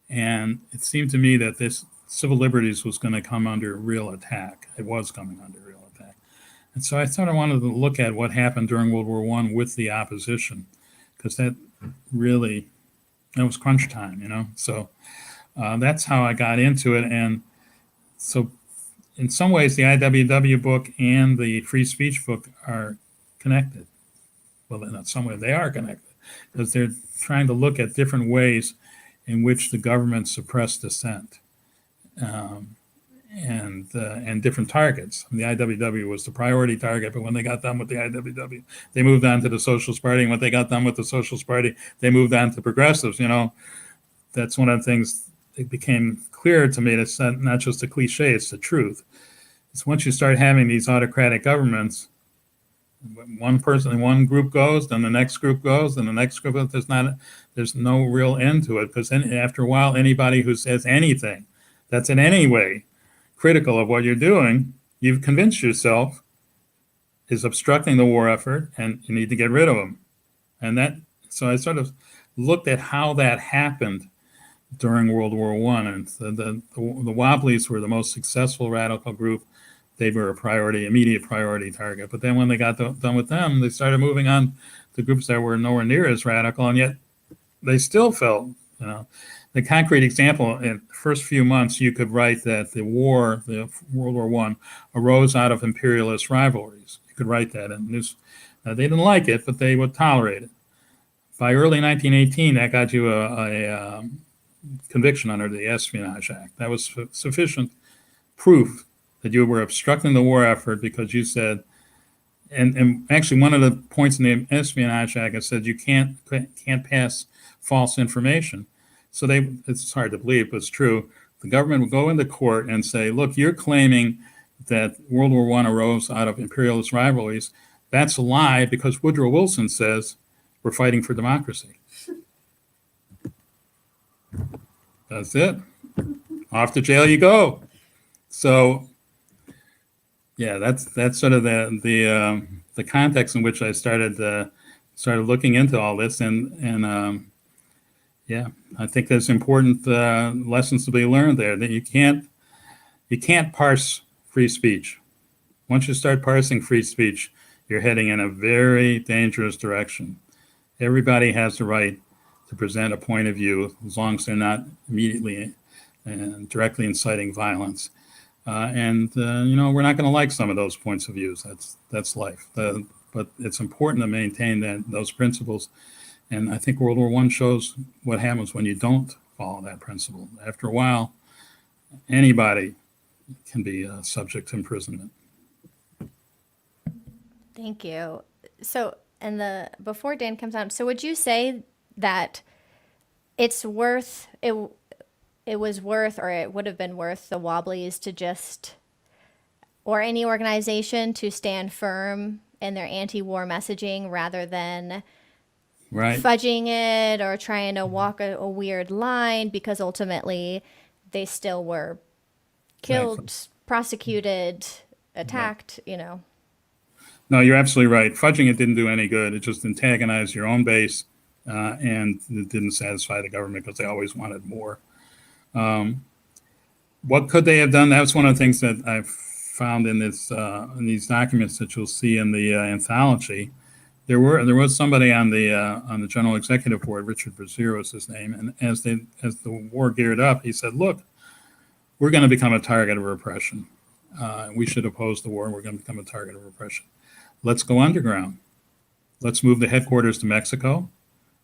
and it seemed to me that this civil liberties was going to come under real attack. It was coming under real attack. And so I sort of wanted to look at what happened during World War I with the opposition, because that was crunch time, So that's how I got into it. And so in some ways, the IWW book and the free speech book are connected. Well, in some way, they are connected because they're trying to look at different ways in which the government suppressed dissent. And different targets. And the IWW was the priority target, but when they got done with the IWW, they moved on to the Socialist Party. And when they got done with the Socialist Party, they moved on to progressives. That's one of the things that became clear to me. It's not just a cliche, it's the truth. It's once you start having these autocratic governments, one group goes, then the next group goes, then the next group goes. There's no real end to it, because after a while, anybody who says anything that's in any way critical of what you're doing, you've convinced yourself is obstructing the war effort, and you need to get rid of them. So I sort of looked at how that happened during World War I, and the Wobblies were the most successful radical group. They were a immediate priority target. But then when they got done with them, they started moving on to groups that were nowhere near as radical, and yet they still felt, the concrete example, in the first few months, you could write that the World War I, arose out of imperialist rivalries. You could write that, and they didn't like it, but they would tolerate it. By early 1918, that got you a conviction under the Espionage Act. That was sufficient proof that you were obstructing the war effort because you said, and actually one of the points in the Espionage Act, it said you can't pass false information. So it's hard to believe, but it's true. The government would go into court and say, look, you're claiming that World War I arose out of imperialist rivalries. That's a lie, because Woodrow Wilson says we're fighting for democracy. That's it. Off to jail you go. So, yeah, that's sort of the context in which I started looking into all this, and yeah, I think there's important lessons to be learned there. That you can't parse free speech. Once you start parsing free speech, you're heading in a very dangerous direction. Everybody has the right to present a point of view, as long as they're not immediately and directly inciting violence. We're not going to like some of those points of views. That's life. But it's important to maintain those principles. And I think World War I shows what happens when you don't follow that principle. After a while, anybody can be subject to imprisonment. Thank you. So, before Dan comes on, so would you say that it was worth, or it would have been worth the Wobblies or any organization to stand firm in their anti-war messaging rather than fudging it or trying to walk a weird line, because ultimately they still were killed, prosecuted, attacked, No, you're absolutely right. Fudging it didn't do any good. It just antagonized your own base, and it didn't satisfy the government because they always wanted more. What could they have done? That's one of the things that I've found in these documents that you'll see in the anthology. There was somebody on the General Executive Board, Richard Brazier was his name, and as the war geared up, he said, "Look, we're going to become a target of repression. We should oppose the war, and we're going to become a target of repression. Let's go underground. Let's move the headquarters to Mexico,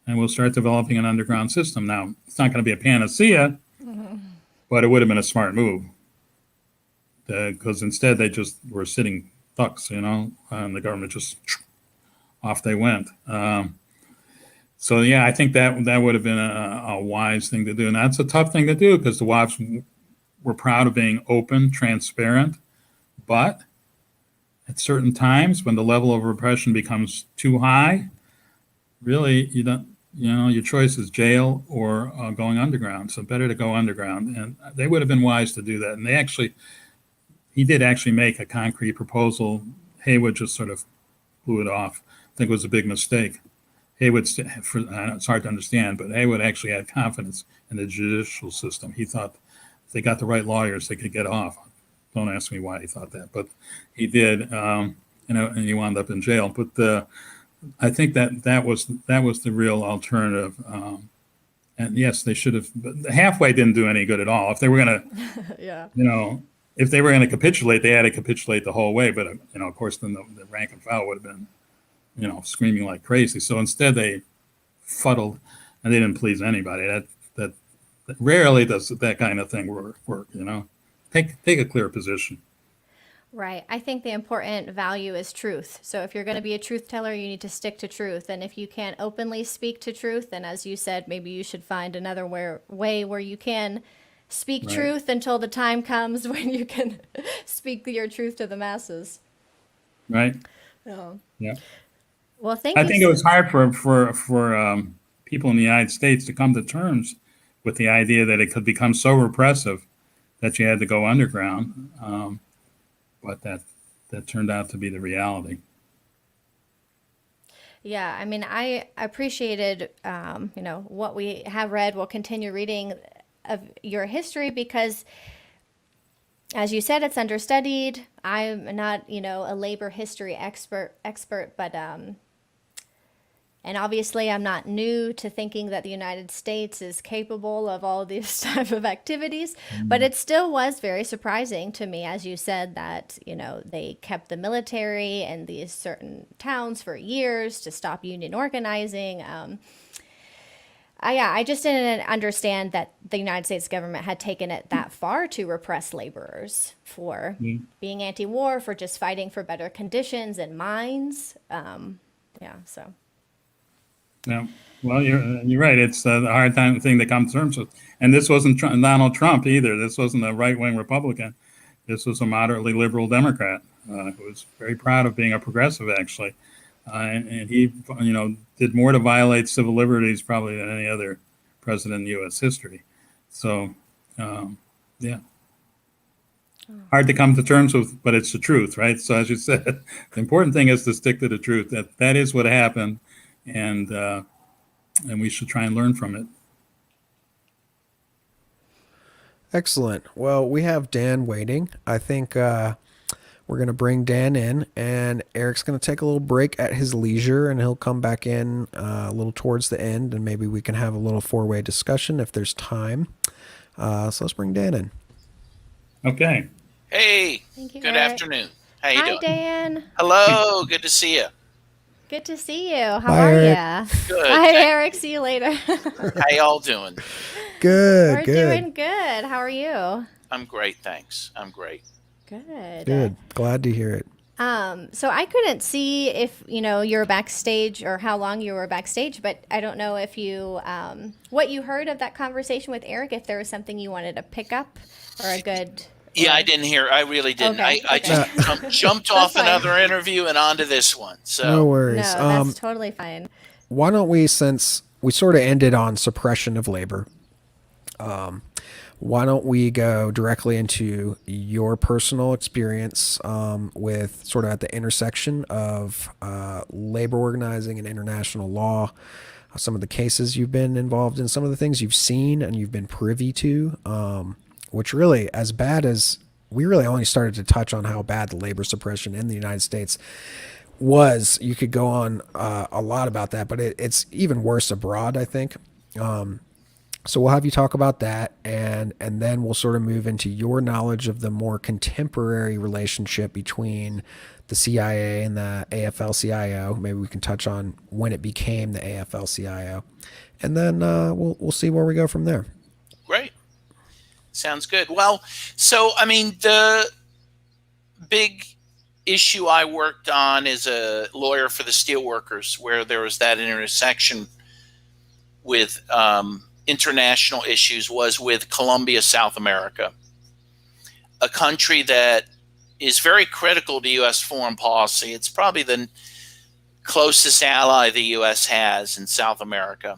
and we'll start developing an underground system. Now, it's not going to be a panacea, but it would have been a smart move. Because instead they just were sitting ducks, and the government just off they went. So yeah, I think that would have been a wise thing to do, and that's a tough thing to do because the WAPs were proud of being open, transparent, but at certain times when the level of repression becomes too high, really you don't. Your choice is jail or going underground. So better to go underground, and they would have been wise to do that. And he did actually make a concrete proposal. Haywood just sort of blew it off. I think it was a big mistake. Haywood, I know it's hard to understand, but Haywood actually had confidence in the judicial system. He thought if they got the right lawyers, they could get off. Don't ask me why he thought that, but he did, and he wound up in jail. But I think that was the real alternative. And yes, they should have. But the halfway didn't do any good at all. If they were going to, if they were going to capitulate, they had to capitulate the whole way. But of course, then the rank and file would have been, screaming like crazy. So instead, they fuddled, and they didn't please anybody. That rarely does that kind of thing work. Take a clear position. Right. I think the important value is truth. So if you're going to be a truth teller, you need to stick to truth. And if you can't openly speak to truth, then as you said, maybe you should find another way where you can speak truth until the time comes when you can speak your truth to the masses. Right. Oh. Yeah. Well, thank you. I think it was hard for people in the United States to come to terms with the idea that it could become so repressive that you had to go underground. But that turned out to be the reality. Yeah, I mean, I appreciated, what we have read. We'll continue reading of your history because, as you said, it's understudied. I'm not, a labor history expert, but and obviously I'm not new to thinking that the United States is capable of all these type of activities, but it still was very surprising to me, as you said, that, they kept the military in these certain towns for years to stop union organizing. I just didn't understand that the United States government had taken it that far to repress laborers for being anti-war, for just fighting for better conditions in mines. So. Yeah, well, you're right. It's a hard thing to come to terms with. And this wasn't Donald Trump either. This wasn't a right-wing Republican. This was a moderately liberal Democrat who was very proud of being a progressive, actually. And he, did more to violate civil liberties probably than any other president in U.S. history. So, yeah. Hard to come to terms with, but it's the truth, right? So as you said, the important thing is to stick to the truth. That is what happened. And we should try and learn from it. Excellent. Well, we have Dan waiting. I think we're going to bring Dan in, and Eric's going to take a little break at his leisure, and he'll come back in a little towards the end, and maybe we can have a little four-way discussion if there's time. So let's bring Dan in. Okay. Hey, Thank you, good Eric. afternoon. How you Hi, doing? Dan. Hello, good to see you. Good to see you. How Bye, are Eric. you? Good. Bye, Eric. See you later. How y'all doing? Good, We're good. doing good. How are you? I'm great, thanks. I'm great. Good. Good. Glad to hear it. So I couldn't see if, you were backstage or how long you were backstage, but I don't know if you, what you heard of that conversation with Eric, if there was something you wanted to pick up or a good... Yeah, I didn't hear. I really didn't. Okay, I okay. just jumped off fine. another interview and onto this one. So No worries. No, that's totally fine. Why don't we, since we sort of ended on suppression of labor, why don't we go directly into your personal experience with sort of at the intersection of labor organizing and international law, some of the cases you've been involved in, some of the things you've seen and you've been privy to, which really, as bad as we really only started to touch on how bad the labor suppression in the United States was. You could go on a lot about that, but it's even worse abroad, I think. So we'll have you talk about that, and then we'll sort of move into your knowledge of the more contemporary relationship between the CIA and the AFL-CIO. Maybe we can touch on when it became the AFL-CIO, and then we'll see where we go from there. Great. Sounds good. Well, so I mean, the big issue I worked on as a lawyer for the steelworkers, where there was that intersection with international issues, was with Colombia, South America, a country that is very critical to U.S. foreign policy. It's probably the closest ally the U.S. has in South America.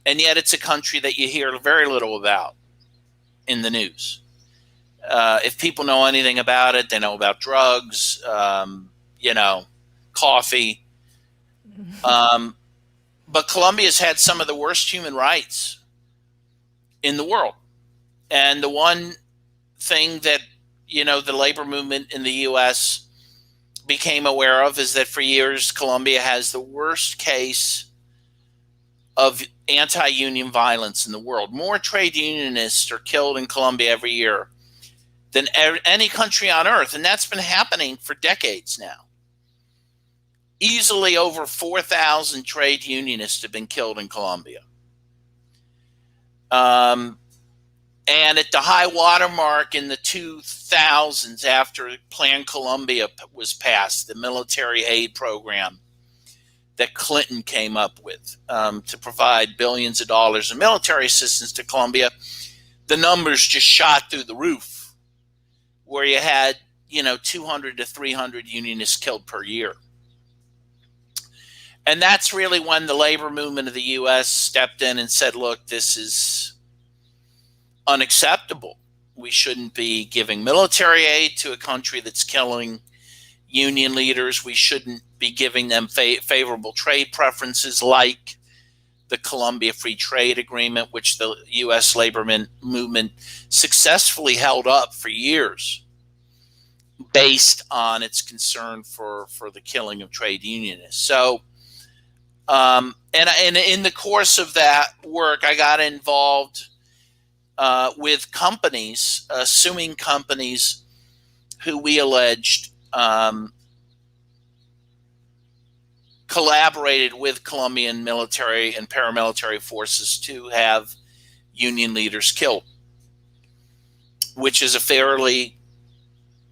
And yet it's a country that you hear very little about in the news. If people know anything about it, they know about drugs, coffee. But Colombia's had some of the worst human rights in the world. And the one thing that, the labor movement in the U.S. became aware of is that for years, Colombia has the worst case of anti-union violence in the world. More trade unionists are killed in Colombia every year than any country on earth. And that's been happening for decades now. Easily over 4,000 trade unionists have been killed in Colombia. And at the high water mark in the 2000s, after Plan Colombia was passed, the military aid program that Clinton came up with to provide billions of dollars in military assistance to Colombia, the numbers just shot through the roof, where you had, 200 to 300 unionists killed per year. And that's really when the labor movement of the U.S. stepped in and said, look, this is unacceptable. We shouldn't be giving military aid to a country that's killing union leaders. We shouldn't be giving them favorable trade preferences like the Colombia Free Trade Agreement, which the U.S. labor movement successfully held up for years based on its concern for the killing of trade unionists. So, and in the course of that work, I got involved with companies, suing companies who we alleged collaborated with Colombian military and paramilitary forces to have union leaders killed, which is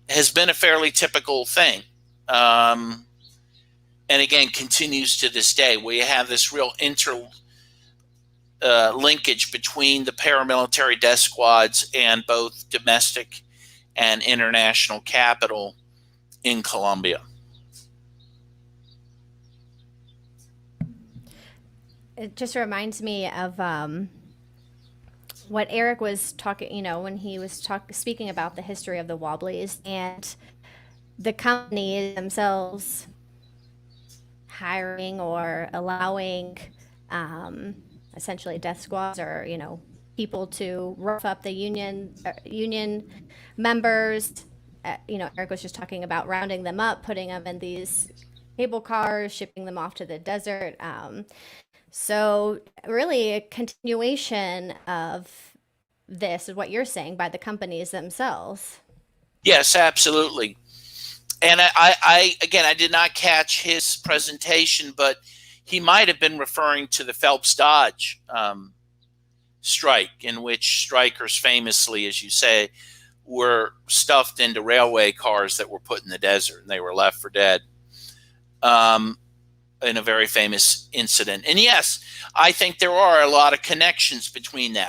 has been a fairly typical thing. And again, continues to this day. We have this real linkage between the paramilitary death squads and both domestic and international capital in Colombia. It just reminds me of what Eric was talking, when he was speaking about the history of the Wobblies and the companies themselves hiring or allowing essentially death squads or, people to rough up the union members. Eric was just talking about rounding them up, putting them in these cable cars, shipping them off to the desert. So really a continuation of this is what you're saying by the companies themselves. Yes, absolutely. And I did not catch his presentation, but he might have been referring to the Phelps Dodge strike, in which strikers famously, as you say, were stuffed into railway cars that were put in the desert and they were left for dead. In a very famous incident. And yes, I think there are a lot of connections between the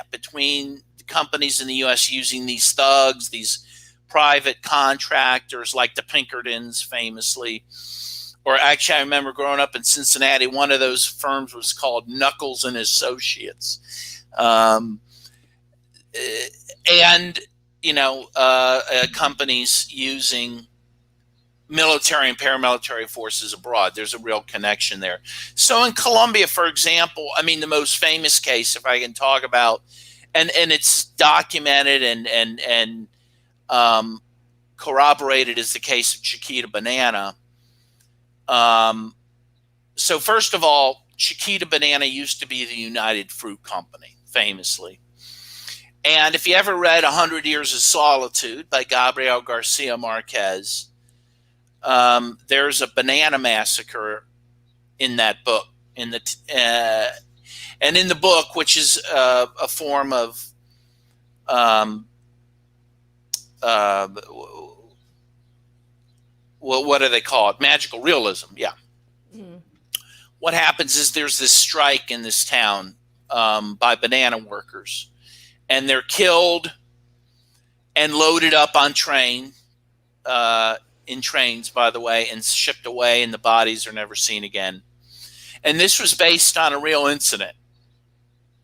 companies in the U.S. using these thugs, these private contractors like the Pinkertons famously. Or actually, I remember growing up in Cincinnati, one of those firms was called Knuckles and Associates. Companies using military and paramilitary forces abroad. There's a real connection there. So in Colombia, for example, the most famous case, if I can talk about, and it's documented and corroborated, is the case of Chiquita Banana. So first of all, Chiquita Banana used to be the United Fruit Company, famously. And if you ever read 100 Years of Solitude by Gabriel Garcia Marquez, there's a banana massacre in that book. And in the book, which is a form of what do they call it? Magical realism. Yeah. Mm. What happens is there's this strike in this town by banana workers, and they're killed and loaded up on in trains, by the way, and shipped away, and the bodies are never seen again. And this was based on a real incident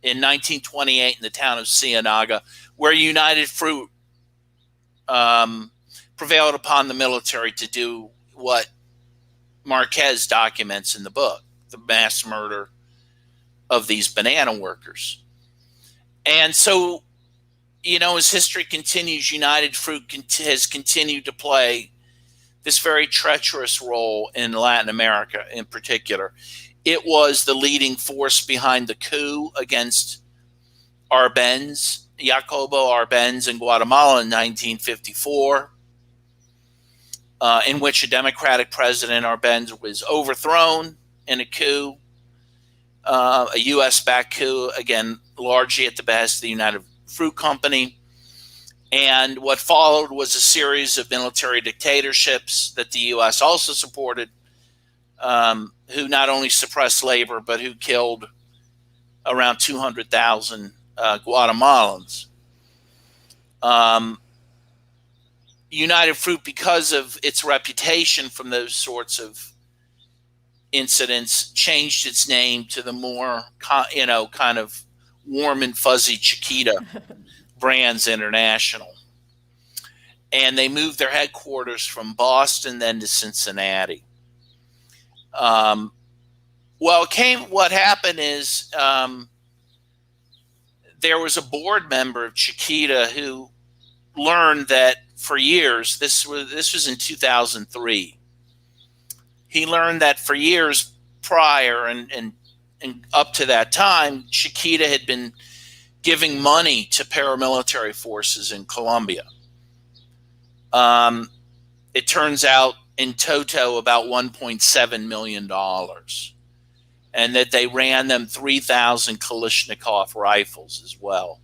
in 1928 in the town of Cienaga, where United Fruit prevailed upon the military to do what Marquez documents in the book, the mass murder of these banana workers. And so, as history continues, United Fruit has continued to play this very treacherous role in Latin America in particular. It was the leading force behind the coup against Arbenz, Jacobo Arbenz in Guatemala in 1954, in which a Democratic president, Arbenz, was overthrown in a coup, a U.S.-backed coup, again, largely at the behest of the United Fruit Company. And what followed was a series of military dictatorships that the U.S. also supported, who not only suppressed labor, but who killed around 200,000 Guatemalans. United Fruit, because of its reputation from those sorts of incidents, changed its name to the more, kind of warm and fuzzy Chiquita Brands International. And they moved their headquarters from Boston then to Cincinnati. What happened is there was a board member of Chiquita who learned that for years, this was in 2003, he learned that for years prior and up to that time, Chiquita had been giving money to paramilitary forces in Colombia. It turns out in toto about $1.7 million, and that they ran them 3,000 Kalashnikov rifles as well.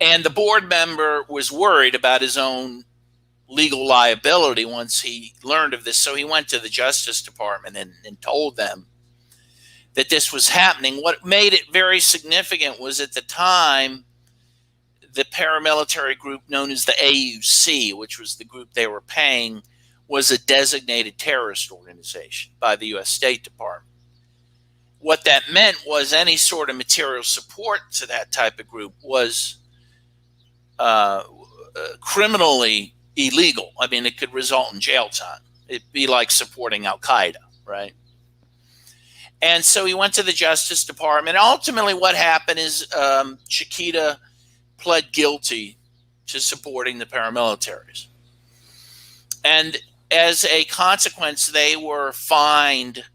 And the board member was worried about his own legal liability once he learned of this. So he went to the Justice Department and told them that this was happening. What made it very significant was at the time, the paramilitary group known as the AUC, which was the group they were paying, was a designated terrorist organization by the U.S. State Department. What that meant was any sort of material support to that type of group was criminally illegal. I mean, it could result in jail time. It'd be like supporting Al-Qaeda, right? And so he went to the Justice Department. Ultimately, what happened is Chiquita pled guilty to supporting the paramilitaries. And as a consequence, they were fined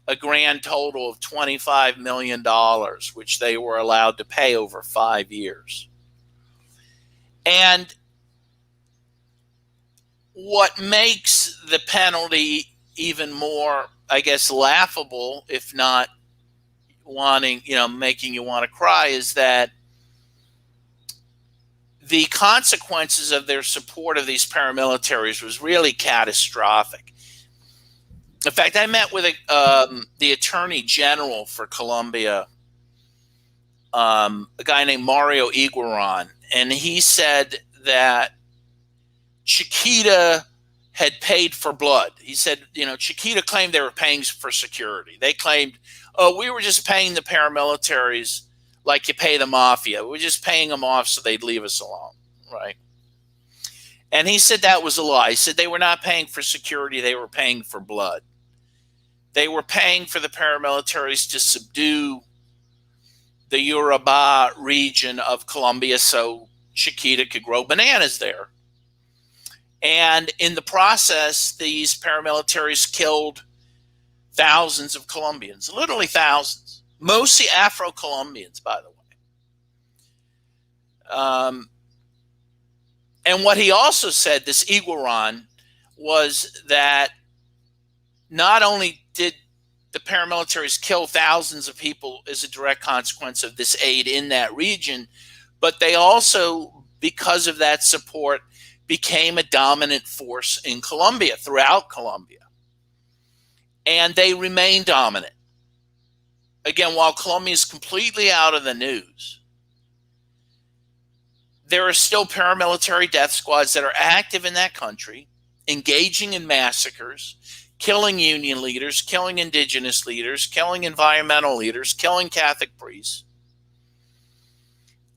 a grand total of $25 million, which they were allowed to pay over 5 years. And what makes the penalty even more, I guess, laughable, if not making you want to cry, is that the consequences of their support of these paramilitaries was really catastrophic. In fact, I met with the Attorney General for Colombia, a guy named Mario Iguaran, and he said that Chiquita had paid for blood. He said, Chiquita claimed they were paying for security. They claimed, we were just paying the paramilitaries like you pay the mafia. We're just paying them off so they'd leave us alone, right? And he said that was a lie. He said they were not paying for security. They were paying for blood. They were paying for the paramilitaries to subdue the Yoruba region of Colombia so Chiquita could grow bananas there. And in the process, these paramilitaries killed thousands of Colombians, literally thousands. mostly Afro-Colombians, by the way. And what he also said, this Iguaran, was that not only did the paramilitaries kill thousands of people as a direct consequence of this aid in that region, but they also, because of that support, became a dominant force in Colombia, throughout Colombia. And they remain dominant. Again, while Colombia is completely out of the news, there are still paramilitary death squads that are active in that country, engaging in massacres, killing union leaders, killing indigenous leaders, killing environmental leaders, killing Catholic priests.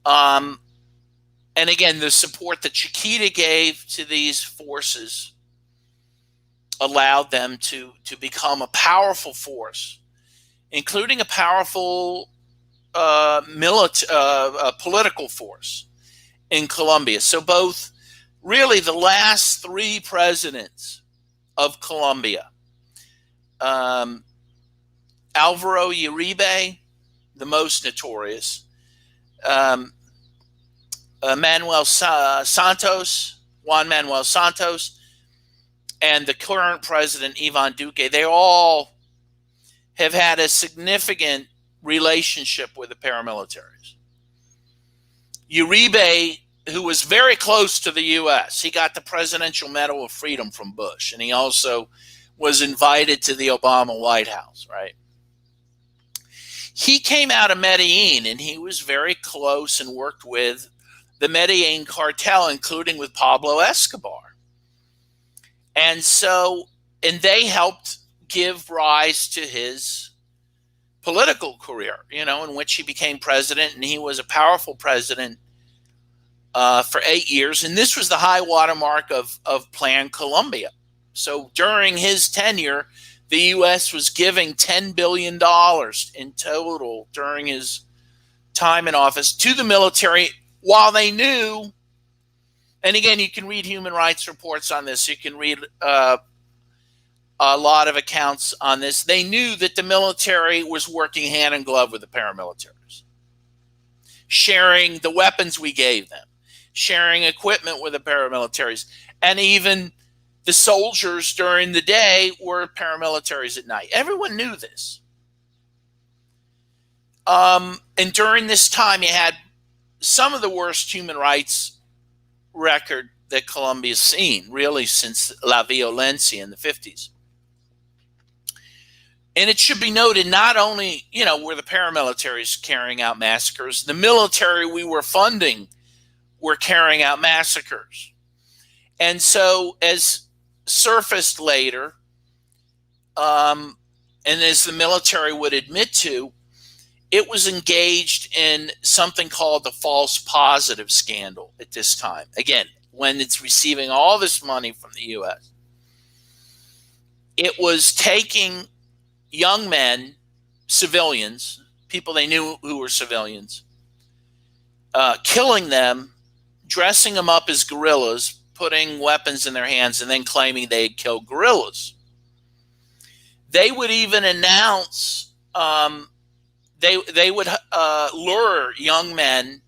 And again, the support that Chiquita gave to these forces allowed them to become a powerful force, including a powerful political force in Colombia. So both, really, the last three presidents of Colombia, Alvaro Uribe, the most notorious, Juan Manuel Santos, and the current president, Ivan Duque, they all have had a significant relationship with the paramilitaries. Uribe, who was very close to the U.S., he got the Presidential Medal of Freedom from Bush, and he also was invited to the Obama White House, right? He came out of Medellin, and he was very close and worked with the Medellin cartel, including with Pablo Escobar. And they helped give rise to his political career, in which he became president, and he was a powerful president for 8 years. And this was the high watermark of Plan Colombia. So during his tenure, the U.S. was giving $10 billion in total during his time in office to the military, while they knew, and again, you can read human rights reports on this, you can read a lot of accounts on this. They knew that the military was working hand in glove with the paramilitaries, sharing the weapons we gave them, sharing equipment with the paramilitaries, and even the soldiers during the day were paramilitaries at night. Everyone knew this. And during this time, you had some of the worst human rights record that Colombia's seen, really, since La Violencia in the 50s. And it should be noted, not only, were the paramilitaries carrying out massacres, the military we were funding were carrying out massacres. And so, as surfaced later, and as the military would admit to, it was engaged in something called the false positive scandal at this time. Again, when it's receiving all this money from the U.S., it was taking young men, civilians, people they knew who were civilians, killing them, dressing them up as guerrillas, putting weapons in their hands, and then claiming they had killed guerrillas. They would even announce, they would lure young men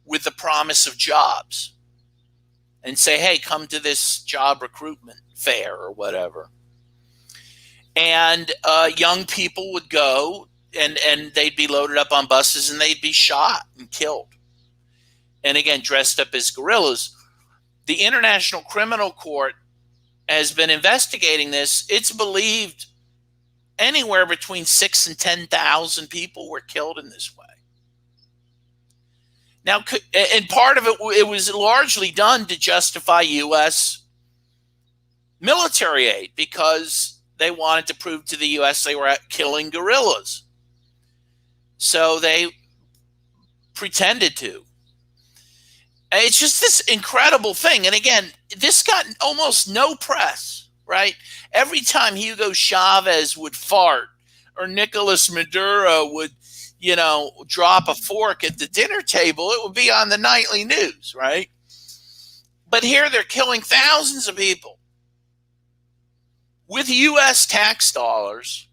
with the promise of jobs and say, hey, come to this job recruitment fair or whatever. And young people would go, and they'd be loaded up on buses, and they'd be shot and killed. And again, dressed up as guerrillas. The International Criminal Court has been investigating this. It's believed anywhere between 6,000 and 10,000 people were killed in this way. Now, and part of it was largely done to justify U.S. military aid, because they wanted to prove to the U.S. they were killing guerrillas. So they pretended to. It's just this incredible thing. And again, this got almost no press, right? Every time Hugo Chavez would fart, or Nicolas Maduro would, drop a fork at the dinner table, it would be on the nightly news, right? But here they're killing thousands of people with U.S. tax dollars,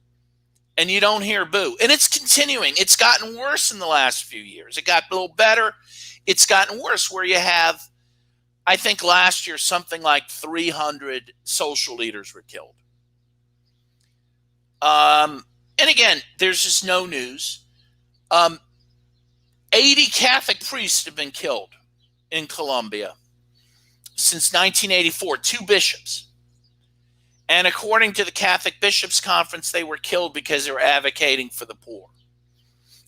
and you don't hear boo. And it's continuing. It's gotten worse in the last few years. It got a little better. It's gotten worse, where you have, I think last year, something like 300 social leaders were killed. And again, there's just no news. 80 Catholic priests have been killed in Colombia since 1984, 2 bishops. And according to the Catholic Bishops' Conference, they were killed because they were advocating for the poor.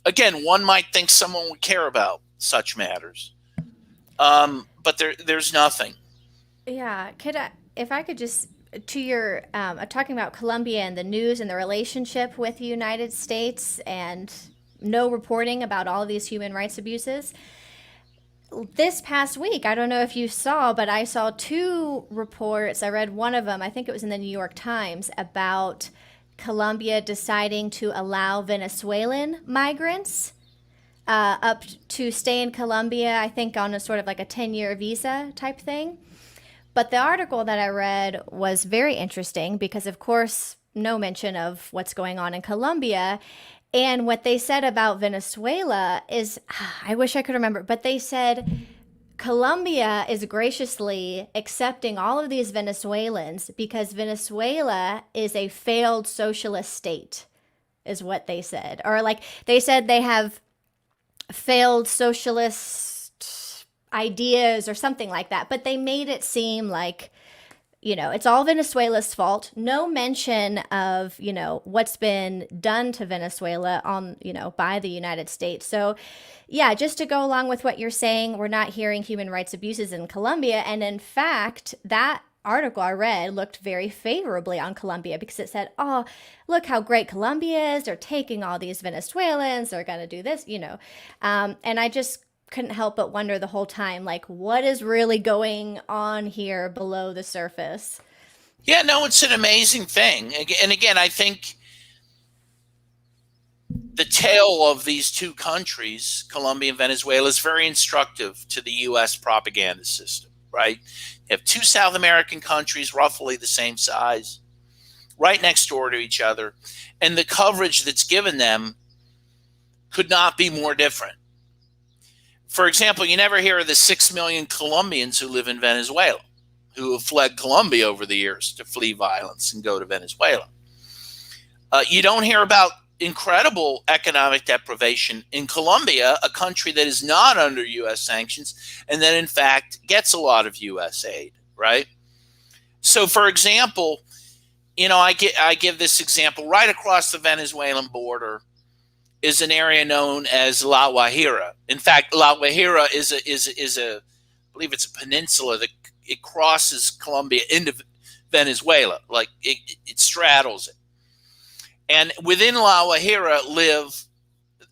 Again, one might think someone would care about such matters, but there's nothing. Yeah, if I could just, to your talking about Colombia and the news and the relationship with the United States and no reporting about all of these human rights abuses. This past week, I don't know if you saw, but I saw 2 reports. I read one of them, I think it was in the New York Times, about Colombia deciding to allow Venezuelan migrants up to stay in Colombia, I think on a sort of like a 10-year visa type thing. But the article that I read was very interesting because, of course, no mention of what's going on in Colombia. And what they said about Venezuela is, I wish I could remember, but they said Colombia is graciously accepting all of these Venezuelans because Venezuela is a failed socialist state, is what they said. Or like they said they have failed socialist ideas or something like that. But they made it seem like, it's all Venezuela's fault. No mention of, what's been done to Venezuela by the United States. So, yeah, just to go along with what you're saying, we're not hearing human rights abuses in Colombia. And in fact, that article I read looked very favorably on Colombia because it said, oh, look how great Colombia is. They're taking all these Venezuelans. They're going to do this, And I just couldn't help but wonder the whole time, like, what is really going on here below the surface? Yeah, no, it's an amazing thing. And again, I think the tale of these 2 countries, Colombia and Venezuela, is very instructive to the U.S. propaganda system, right? You have 2 South American countries, roughly the same size, right next door to each other. And the coverage that's given them could not be more different. For example, you never hear of the 6 million Colombians who live in Venezuela, who have fled Colombia over the years to flee violence and go to Venezuela. You don't hear about incredible economic deprivation in Colombia, a country that is not under U.S. sanctions and that, in fact, gets a lot of U.S. aid, right? So, for example, I give this example. Right across the Venezuelan border is an area known as La Guajira. In fact, La Guajira is a I believe it's a peninsula that it crosses Colombia into Venezuela, like it straddles it. And within La Guajira live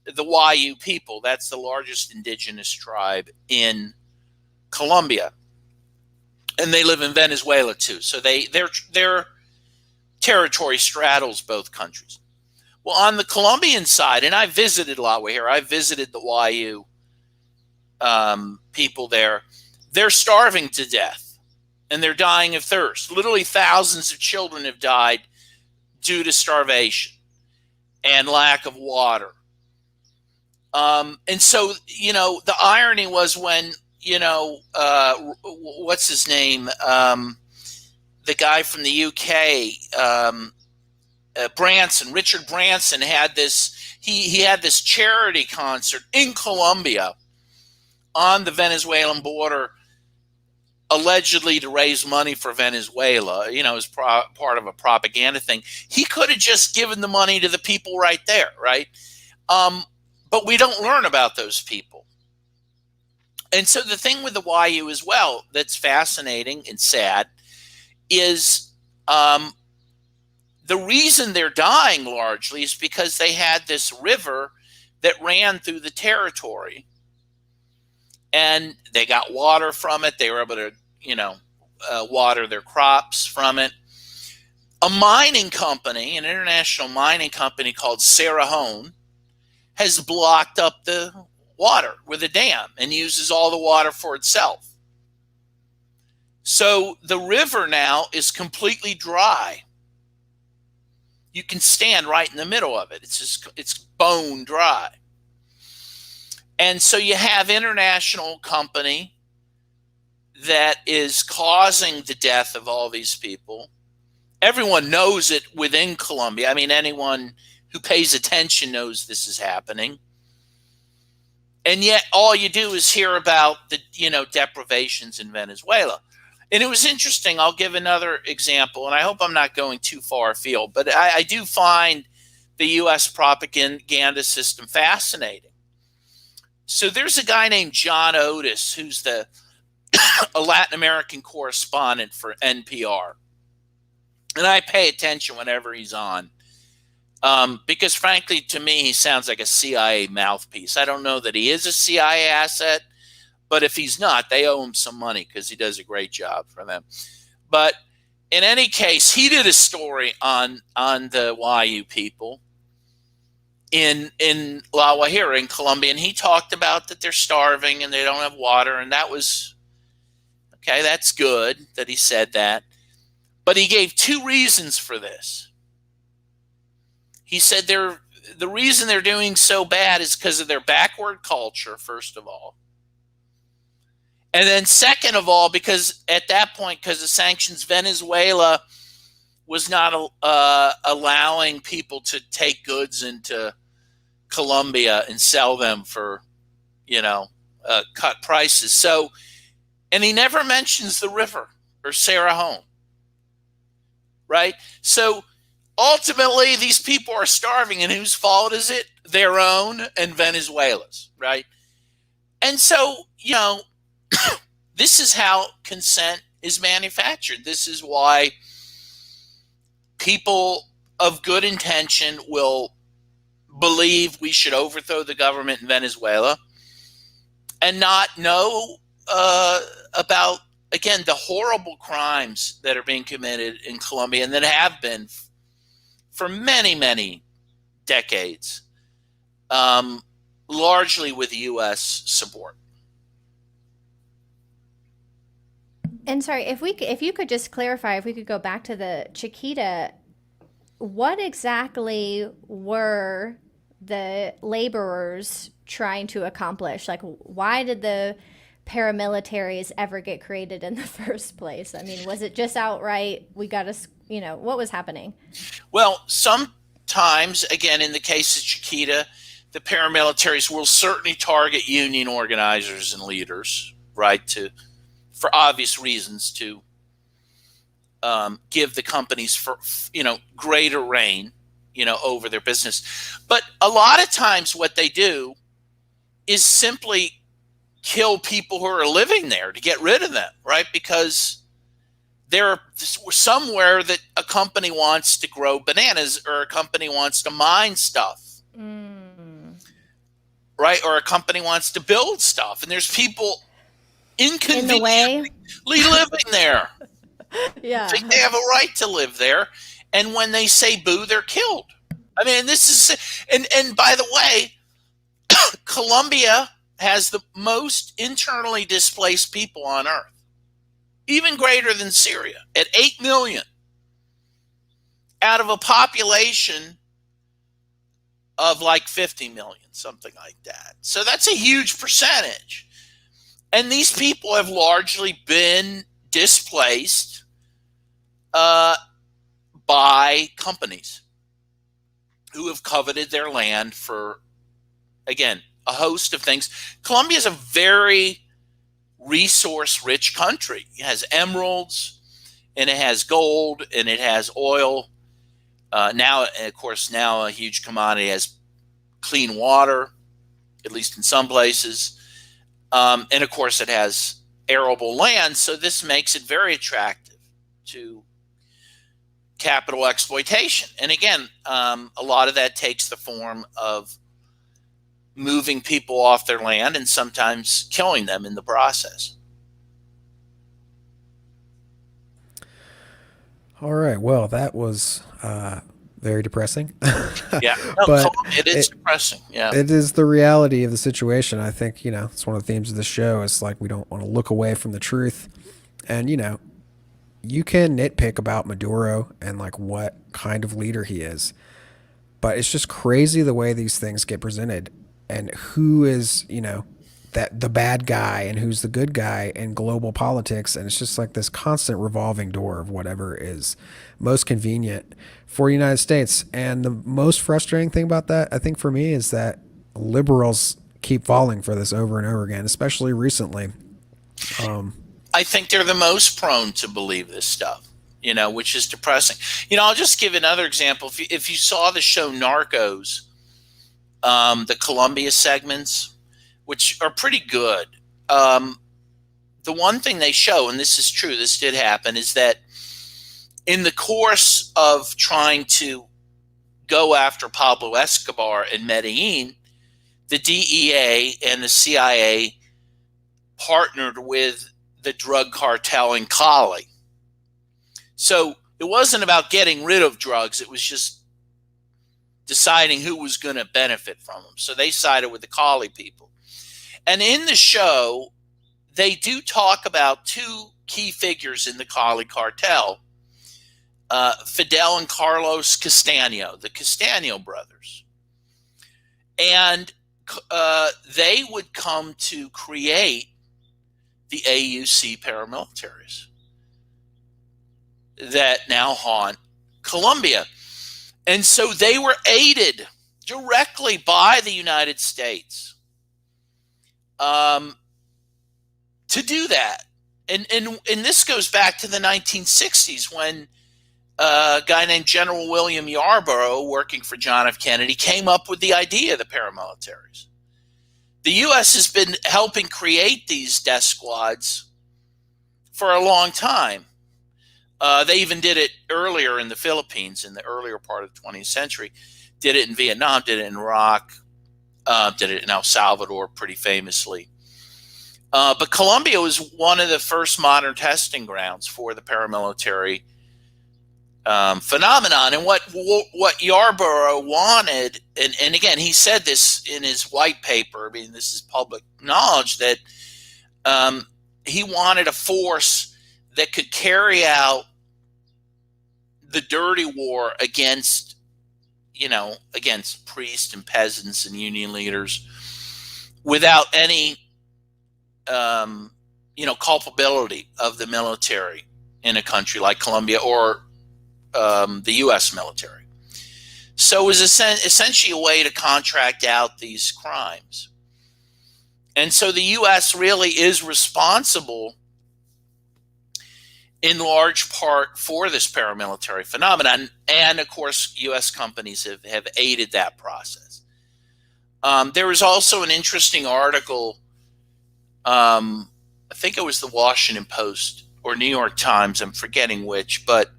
the Wayu people. That's the largest indigenous tribe in Colombia, and they live in Venezuela too. So their territory straddles both countries. Well, on the Colombian side, and I visited La Guajira, I visited the Wayu people there. They're starving to death, and they're dying of thirst. Literally thousands of children have died due to starvation and lack of water. And so, the irony was when, what's his name? The guy from the UK, Richard Branson had this, he had this charity concert in Colombia on the Venezuelan border, allegedly to raise money for Venezuela, as part of a propaganda thing. He could have just given the money to the people right there, right? But we don't learn about those people. And so the thing with the Wayu as well that's fascinating and sad is the reason they're dying largely is because they had this river that ran through the territory, and they got water from it. They were able to, water their crops from it. A mining company, an international mining company called Cerrejón, has blocked up the water with a dam and uses all the water for itself. So the river now is completely dry. you can stand right in the middle of it. It's bone dry. And so you have international company that is causing the death of all these people. Everyone knows it within Colombia. I mean, anyone who pays attention knows this is happening. And yet all you do is hear about the, deprivations in Venezuela. And it was interesting. I'll give another example, and I hope I'm not going too far afield, but I do find the U.S. propaganda system fascinating. So there's a guy named John Otis, who's a Latin American correspondent for NPR. And I pay attention whenever he's on. Because frankly, to me, he sounds like a CIA mouthpiece. I don't know that he is a CIA asset, but if he's not, they owe him some money because he does a great job for them. But in any case, he did a story on the Wayu people in La Guajira in Colombia, and he talked about that they're starving and they don't have water, and that was okay. That's good that he said that, but he gave two reasons for this. He said the reason they're doing so bad is because of their backward culture, first of all. And then second of all, because at that point, because of sanctions, Venezuela was not allowing people to take goods into Colombia and sell them for, cut prices. So, and he never mentions the river or Cerrejón, right? So ultimately, these people are starving, and whose fault is it? Their own and Venezuela's, right? And so, this is how consent is manufactured. This is why people of good intention will believe we should overthrow the government in Venezuela and not know about, again, the horrible crimes that are being committed in Colombia and that have been for many, many decades, largely with U.S. support. And sorry, if you could just clarify, if we could go back to the Chiquita, what exactly were the laborers trying to accomplish? Like, why did the paramilitaries ever get created in the first place? I mean, was it just outright, we got to, what was happening? Well, sometimes, again, in the case of Chiquita, the paramilitaries will certainly target union organizers and leaders, right, for obvious reasons, to give the companies greater reign, over their business. But a lot of times what they do is simply kill people who are living there to get rid of them, right? Because they're somewhere that a company wants to grow bananas, or a company wants to mine stuff, right? Or a company wants to build stuff, and there's people inconveniently living there. Yeah, think they have a right to live there, and when they say boo, they're killed. I mean, this is, and by the way, Colombia has the most internally displaced people on earth, even greater than Syria, at 8 million out of a population of like 50 million, something like that. So that's a huge percentage. And these people have largely been displaced by companies who have coveted their land for, again, a host of things. Colombia is a very resource-rich country. It has emeralds, and it has gold, and it has oil. Now a huge commodity has clean water, at least in some places. And of course, it has arable land. So this makes it very attractive to capital exploitation. And again, a lot of that takes the form of moving people off their land and sometimes killing them in the process. All right. Well, that was very depressing. Yeah, no, but it is depressing. Yeah, it is the reality of the situation. I think, it's one of the themes of the show. It's like we don't want to look away from the truth. And, you can nitpick about Maduro and like what kind of leader he is, but it's just crazy the way these things get presented and who is, that the bad guy and who's the good guy in global politics. And it's just like this constant revolving door of whatever is most convenient for the United States. And the most frustrating thing about that, I think for me, is that liberals keep falling for this over and over again, especially recently. I think they're the most prone to believe this stuff, which is depressing. I'll just give another example. If you saw the show Narcos, the Colombia segments, which are pretty good. The one thing they show, and this is true, this did happen, is that in the course of trying to go after Pablo Escobar in Medellin, the DEA and the CIA partnered with the drug cartel in Cali. So it wasn't about getting rid of drugs. It was just deciding who was going to benefit from them. So they sided with the Cali people. And in the show, they do talk about two key figures in the Cali cartel, Fidel and Carlos Castaño, the Castaño brothers. And they would come to create the AUC paramilitaries that now haunt Colombia. And so they were aided directly by the United States to do that. And this goes back to the 1960s when a guy named General William Yarborough, working for John F. Kennedy, came up with the idea of the paramilitaries. The U.S. has been helping create these death squads for a long time. They even did it earlier in the Philippines in the earlier part of the 20th century. Did it in Vietnam, did it in Iraq, did it in El Salvador pretty famously. But Colombia was one of the first modern testing grounds for the paramilitary phenomenon. And what Yarborough wanted, and again, he said this in his white paper, I mean, this is public knowledge, that he wanted a force that could carry out the dirty war against priests and peasants and union leaders without any, culpability of the military in a country like Colombia or the U.S. military. So it was essentially a way to contract out these crimes. And so the U.S. really is responsible in large part for this paramilitary phenomenon. And of course, U.S. companies have aided that process. There was also an interesting article, I think it was the Washington Post or New York Times, I'm forgetting which, but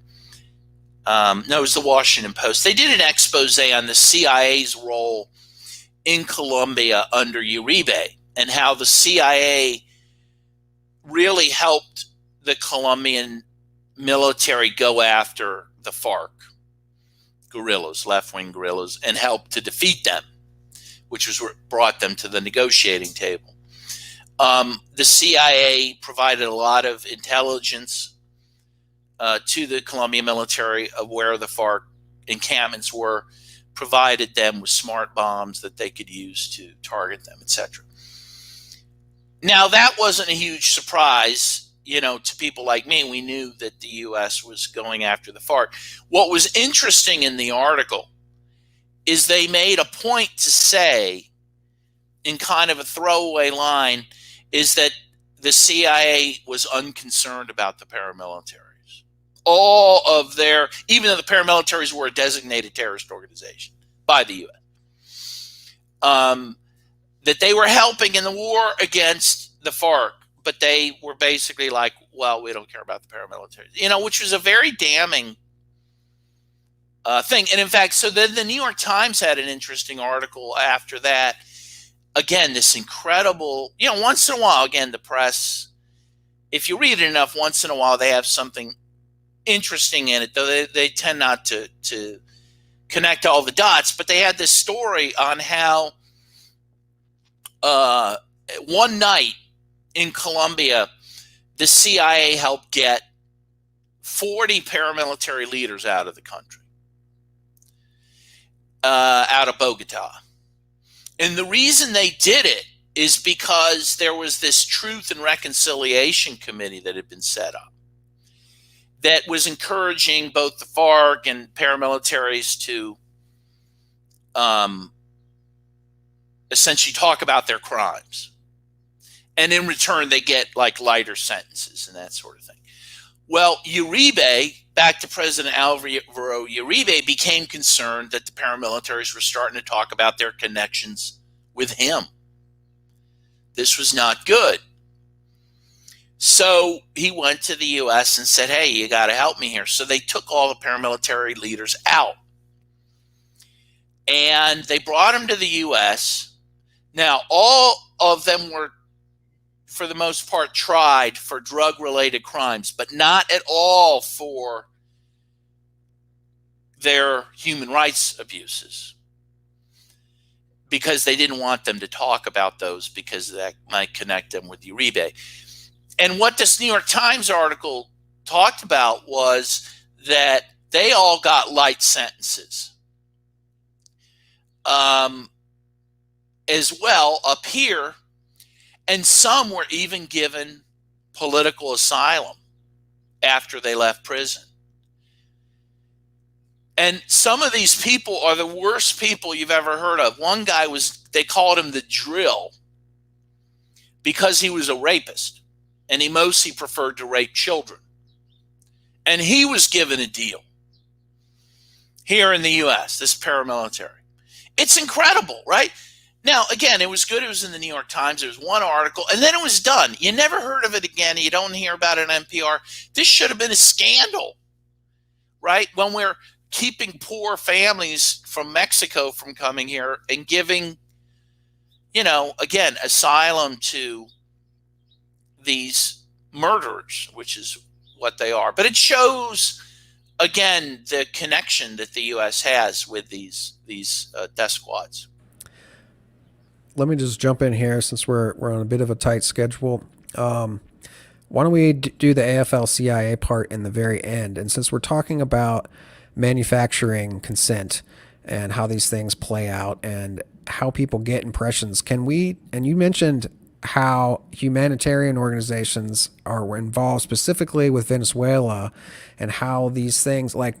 no, it was the Washington Post. They did an expose on the CIA's role in Colombia under Uribe and how the CIA really helped the Colombian military go after the FARC guerrillas, left-wing guerrillas, and helped to defeat them, which was what brought them to the negotiating table. The CIA provided a lot of intelligence to the Colombian military of where the FARC encampments were, provided them with smart bombs that they could use to target them, etc. Now, that wasn't a huge surprise, to people like me. We knew that the U.S. was going after the FARC. What was interesting in the article is they made a point to say, in kind of a throwaway line, is that the CIA was unconcerned about the paramilitaries. Even though the paramilitaries were a designated terrorist organization by the U.S., that they were helping in the war against the FARC, but they were basically like, well, we don't care about the paramilitaries, which was a very damning thing. And in fact, so then the New York Times had an interesting article after that. Again, this incredible, once in a while, again, the press, if you read it enough, once in a while, they have something interesting in it, though they tend not to connect all the dots. But they had this story on how one night in Colombia, the CIA helped get 40 paramilitary leaders out of the country, out of Bogota. And the reason they did it is because there was this Truth and Reconciliation Committee that had been set up that was encouraging both the FARC and paramilitaries to essentially talk about their crimes. And in return, they get like lighter sentences and that sort of thing. Well, Uribe, back to President Alvaro Uribe, became concerned that the paramilitaries were starting to talk about their connections with him. This was not good. So he went to the U.S. and said, hey, you got to help me here. So they took all the paramilitary leaders out. And they brought them to the U.S. Now, all of them were, for the most part, tried for drug-related crimes, but not at all for their human rights abuses, because they didn't want them to talk about those because that might connect them with Uribe. And what this New York Times article talked about was that they all got light sentences as well up here, and some were even given political asylum after they left prison. And some of these people are the worst people you've ever heard of. One guy they called him the Drill because he was a rapist, and he mostly preferred to rape children. And he was given a deal here in the U.S., this paramilitary. It's incredible, right? Now, again, it was good. It was in the New York Times. There was one article, and then it was done. You never heard of it again. You don't hear about it on NPR. This should have been a scandal, right? When we're keeping poor families from Mexico from coming here and giving, again, asylum to these murderers, which is what they are. But it shows, again, the connection that the U.S. has with these death squads. Let me just jump in here since we're on a bit of a tight schedule. Why don't we do the AFL-CIO part in the very end? And since we're talking about manufacturing consent and how these things play out and how people get impressions, and you mentioned how humanitarian organizations are involved specifically with Venezuela, and how these things, like,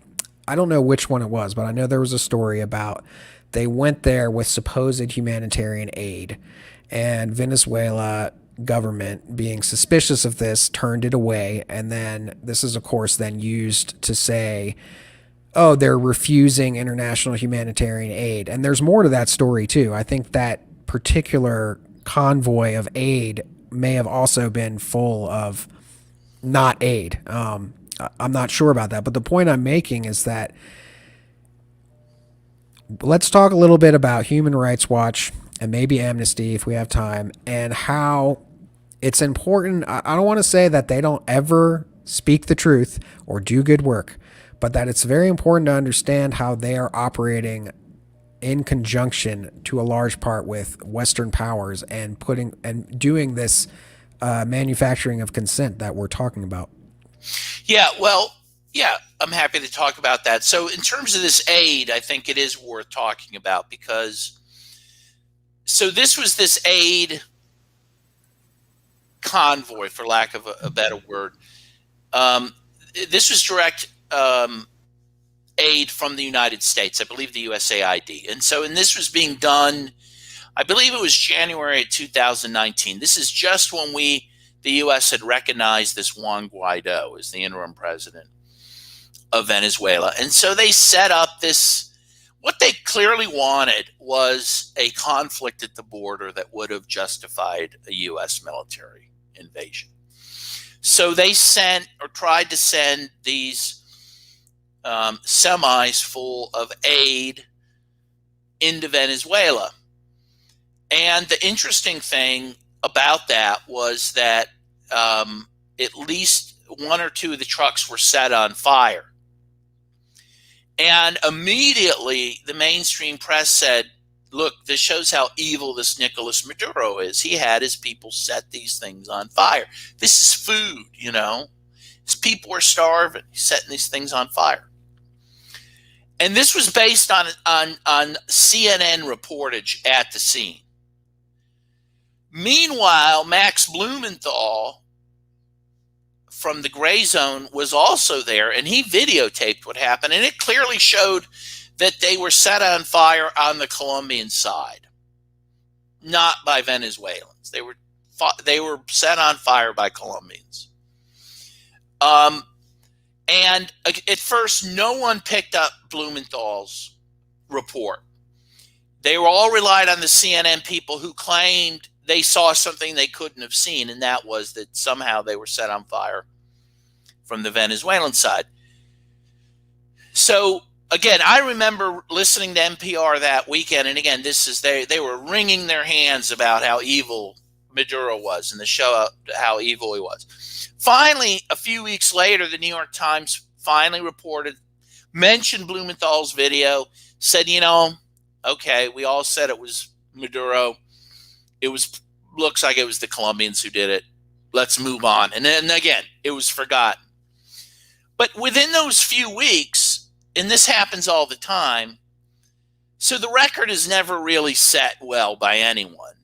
I don't know which one it was, but I know there was a story about they went there with supposed humanitarian aid, and Venezuela government, being suspicious of this, turned it away. And then this is, of course, then used to say, oh, they're refusing international humanitarian aid. And there's more to that story too. I think that particular convoy of aid may have also been full of not aid. I'm not sure about that, but the point I'm making is that let's talk a little bit about Human Rights Watch and maybe Amnesty if we have time, and how it's important. I don't want to say that they don't ever speak the truth or do good work, but that it's very important to understand how they are operating in conjunction to a large part with Western powers and doing this manufacturing of consent that we're talking about. Yeah, well, yeah, I'm happy to talk about that. So in terms of this aid, I think it is worth talking about because this was this aid convoy, for lack of a better word. This was direct aid from the United States, I believe the USAID. And this was being done, I believe it was January of 2019. This is just when the U.S. had recognized this Juan Guaido as the interim president of Venezuela. And so they set up this, what they clearly wanted was a conflict at the border that would have justified a U.S. military invasion. So they sent or tried to send these semis full of aid into Venezuela. And the interesting thing about that was that at least one or two of the trucks were set on fire. And immediately the mainstream press said, look, this shows how evil this Nicolas Maduro is. He had his people set these things on fire. This is food, His people were starving. He's setting these things on fire. And this was based on CNN reportage at the scene. Meanwhile, Max Blumenthal from the Gray Zone was also there, and he videotaped what happened, and it clearly showed that they were set on fire on the Colombian side, not by Venezuelans. They were set on fire by Colombians. And at first, no one picked up Blumenthal's report. They were all relied on the CNN people who claimed they saw something they couldn't have seen, and that was that somehow they were set on fire from the Venezuelan side. So, again, I remember listening to NPR that weekend, and again, they were wringing their hands about how evil Maduro was and the show how evil he was. Finally, a few weeks later, the New York Times finally mentioned Blumenthal's video, said, okay, we all said it was Maduro. Looks like it was the Colombians who did it. Let's move on. And then again, it was forgotten. But within those few weeks, and this happens all the time, so the record is never really set well by anyone.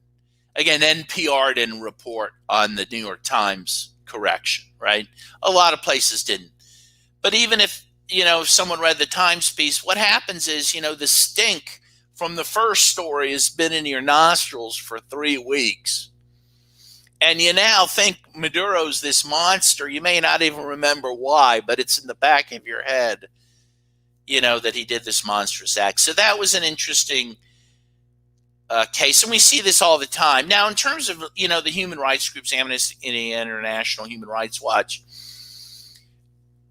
Again, NPR didn't report on the New York Times correction, right? A lot of places didn't. But even if someone read the Times piece, what happens is, the stink from the first story has been in your nostrils for 3 weeks. And you now think Maduro's this monster. You may not even remember why, but it's in the back of your head, that he did this monstrous act. So that was an interesting case. And we see this all the time. Now, in terms of, the human rights groups, Amnesty International, Human Rights Watch,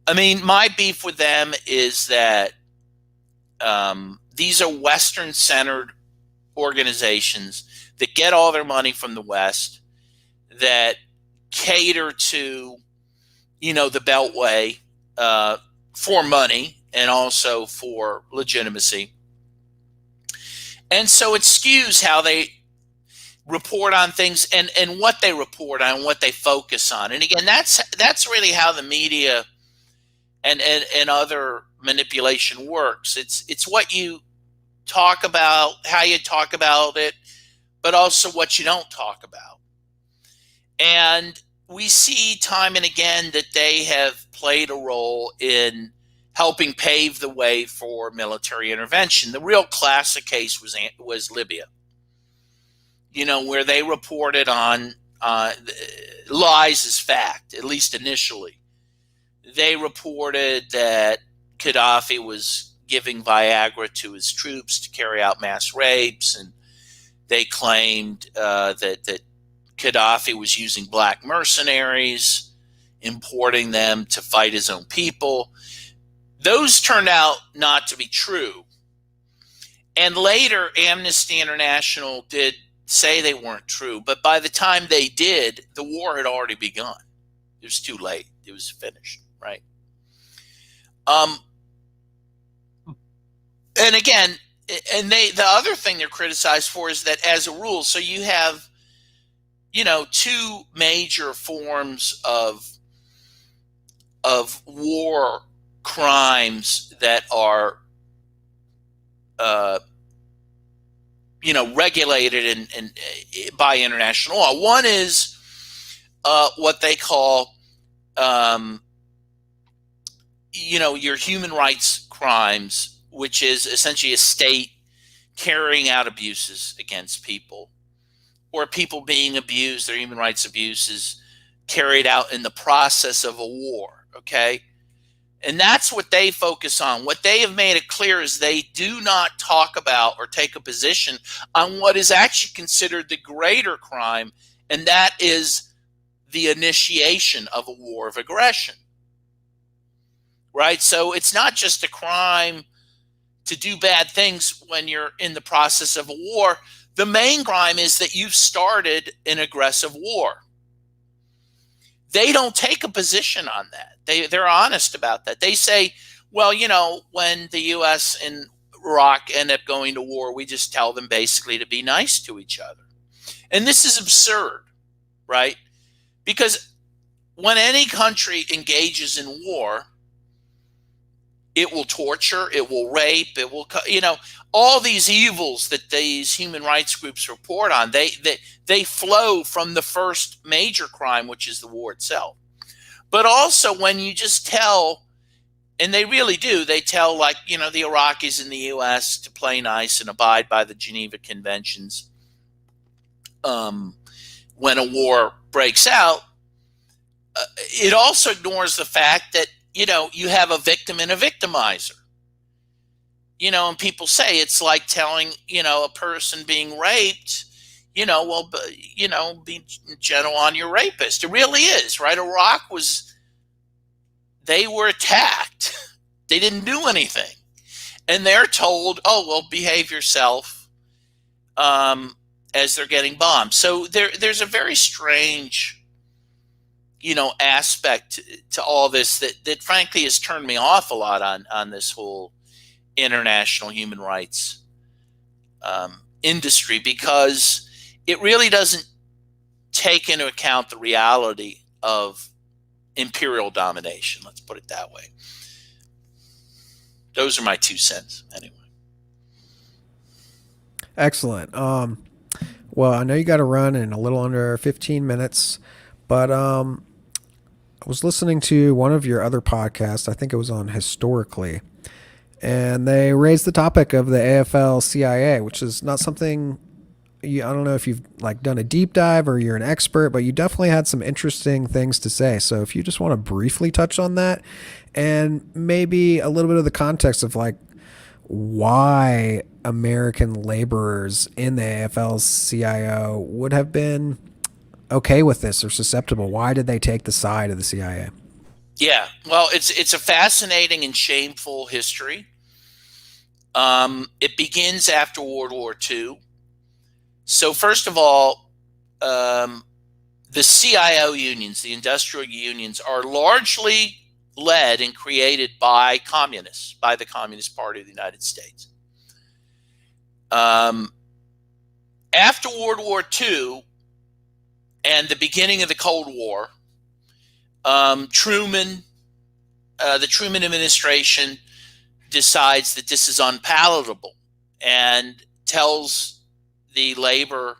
I mean, my beef with them is that these are Western-centered organizations that get all their money from the West, that cater to, the Beltway for money and also for legitimacy. And so it skews how they report on things and what they report on, what they focus on. And again, that's really how the media and other manipulation works. It's what you talk about, how you talk about it, but also what you don't talk about. And we see time and again that they have played a role in helping pave the way for military intervention. The real classic case was Libya, where they reported on lies as fact, at least initially. They reported that Gaddafi was giving Viagra to his troops to carry out mass rapes, and they claimed that Gaddafi was using black mercenaries, importing them to fight his own people. Those turned out not to be true. And later, Amnesty International did say they weren't true, but by the time they did, the war had already begun. It was too late. It was finished, right? And again, the other thing they're criticized for is that as a rule, so you have, two major forms of war crimes that are, regulated and by international law. One is what they call, your human rights crimes, which is essentially a state carrying out abuses against people, or people being abused, their human rights abuses carried out in the process of a war, okay? And that's what they focus on. What they have made it clear is they do not talk about or take a position on what is actually considered the greater crime, and that is the initiation of a war of aggression, right? So it's not just a crime to do bad things when you're in the process of a war. The main crime is that you've started an aggressive war. They don't take a position on that. They're honest about that. They say, well, when the U.S. and Iraq end up going to war, we just tell them basically to be nice to each other. And this is absurd, right? Because when any country engages in war, it will torture, it will rape, it will, all these evils that these human rights groups report on, they flow from the first major crime, which is the war itself. But also when you just tell, and they really do, they tell, like, the Iraqis in the U.S. to play nice and abide by the Geneva Conventions when a war breaks out. It also ignores the fact that, you have a victim and a victimizer. And people say it's like telling, a person being raped, be gentle on your rapist. It really is, right? Iraq they were attacked. They didn't do anything. And they're told, oh, well, behave yourself as they're getting bombed. So there's a very strange aspect to all this that frankly has turned me off a lot on this whole international human rights industry, because it really doesn't take into account the reality of imperial domination. Let's put it that way. Those are my 2 cents anyway. Excellent. Well, I know you got to run in a little under 15 minutes, but I was listening to one of your other podcasts. I think it was on Historically, and they raised the topic of the AFL-CIO, which is not something I don't know if you've done a deep dive or you're an expert, but you definitely had some interesting things to say. So if you just want to briefly touch on that, and maybe a little bit of the context of why American laborers in the AFL-CIO would have been okay with this or susceptible. Why did they take the side of the CIA? Yeah, well, it's a fascinating and shameful history. It begins after World War II. So first of all, the CIO unions, the industrial unions, are largely led and created by communists, by the Communist Party of the United States. After World War II and the beginning of the Cold War, the Truman administration decides that this is unpalatable and tells the labor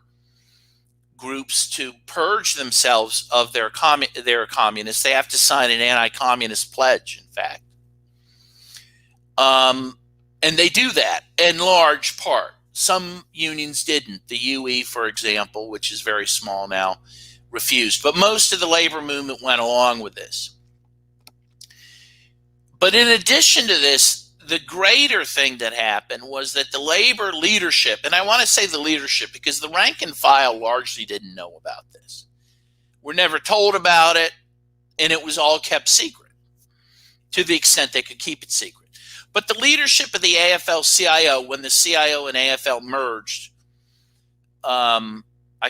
groups to purge themselves of their communists. They have to sign an anti-communist pledge, in fact. And they do that in large part. Some unions didn't. The UE, for example, which is very small now, refused. But most of the labor movement went along with this. But in addition to this, the greater thing that happened was that the labor leadership, and I want to say the leadership because the rank and file largely didn't know about this, were never told about it, and it was all kept secret to the extent they could keep it secret. But the leadership of the AFL-CIO, when the CIO and AFL merged, I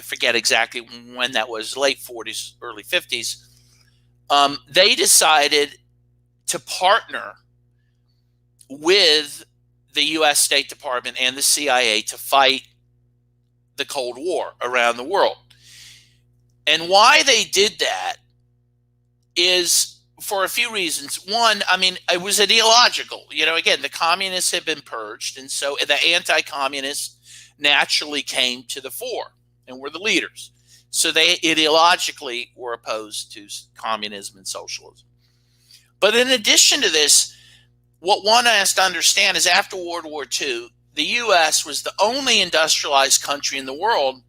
forget exactly when that was, late 40s, early 50s, they decided to partner with the U.S. State Department and the CIA to fight the Cold War around the world. And why they did that is for a few reasons. One, I mean, it was ideological. Again, the communists had been purged, and so the anti-communists naturally came to the fore and were the leaders. So they ideologically were opposed to communism and socialism. But in addition to this, what one has to understand is after World War II, the U.S. was the only industrialized country in the world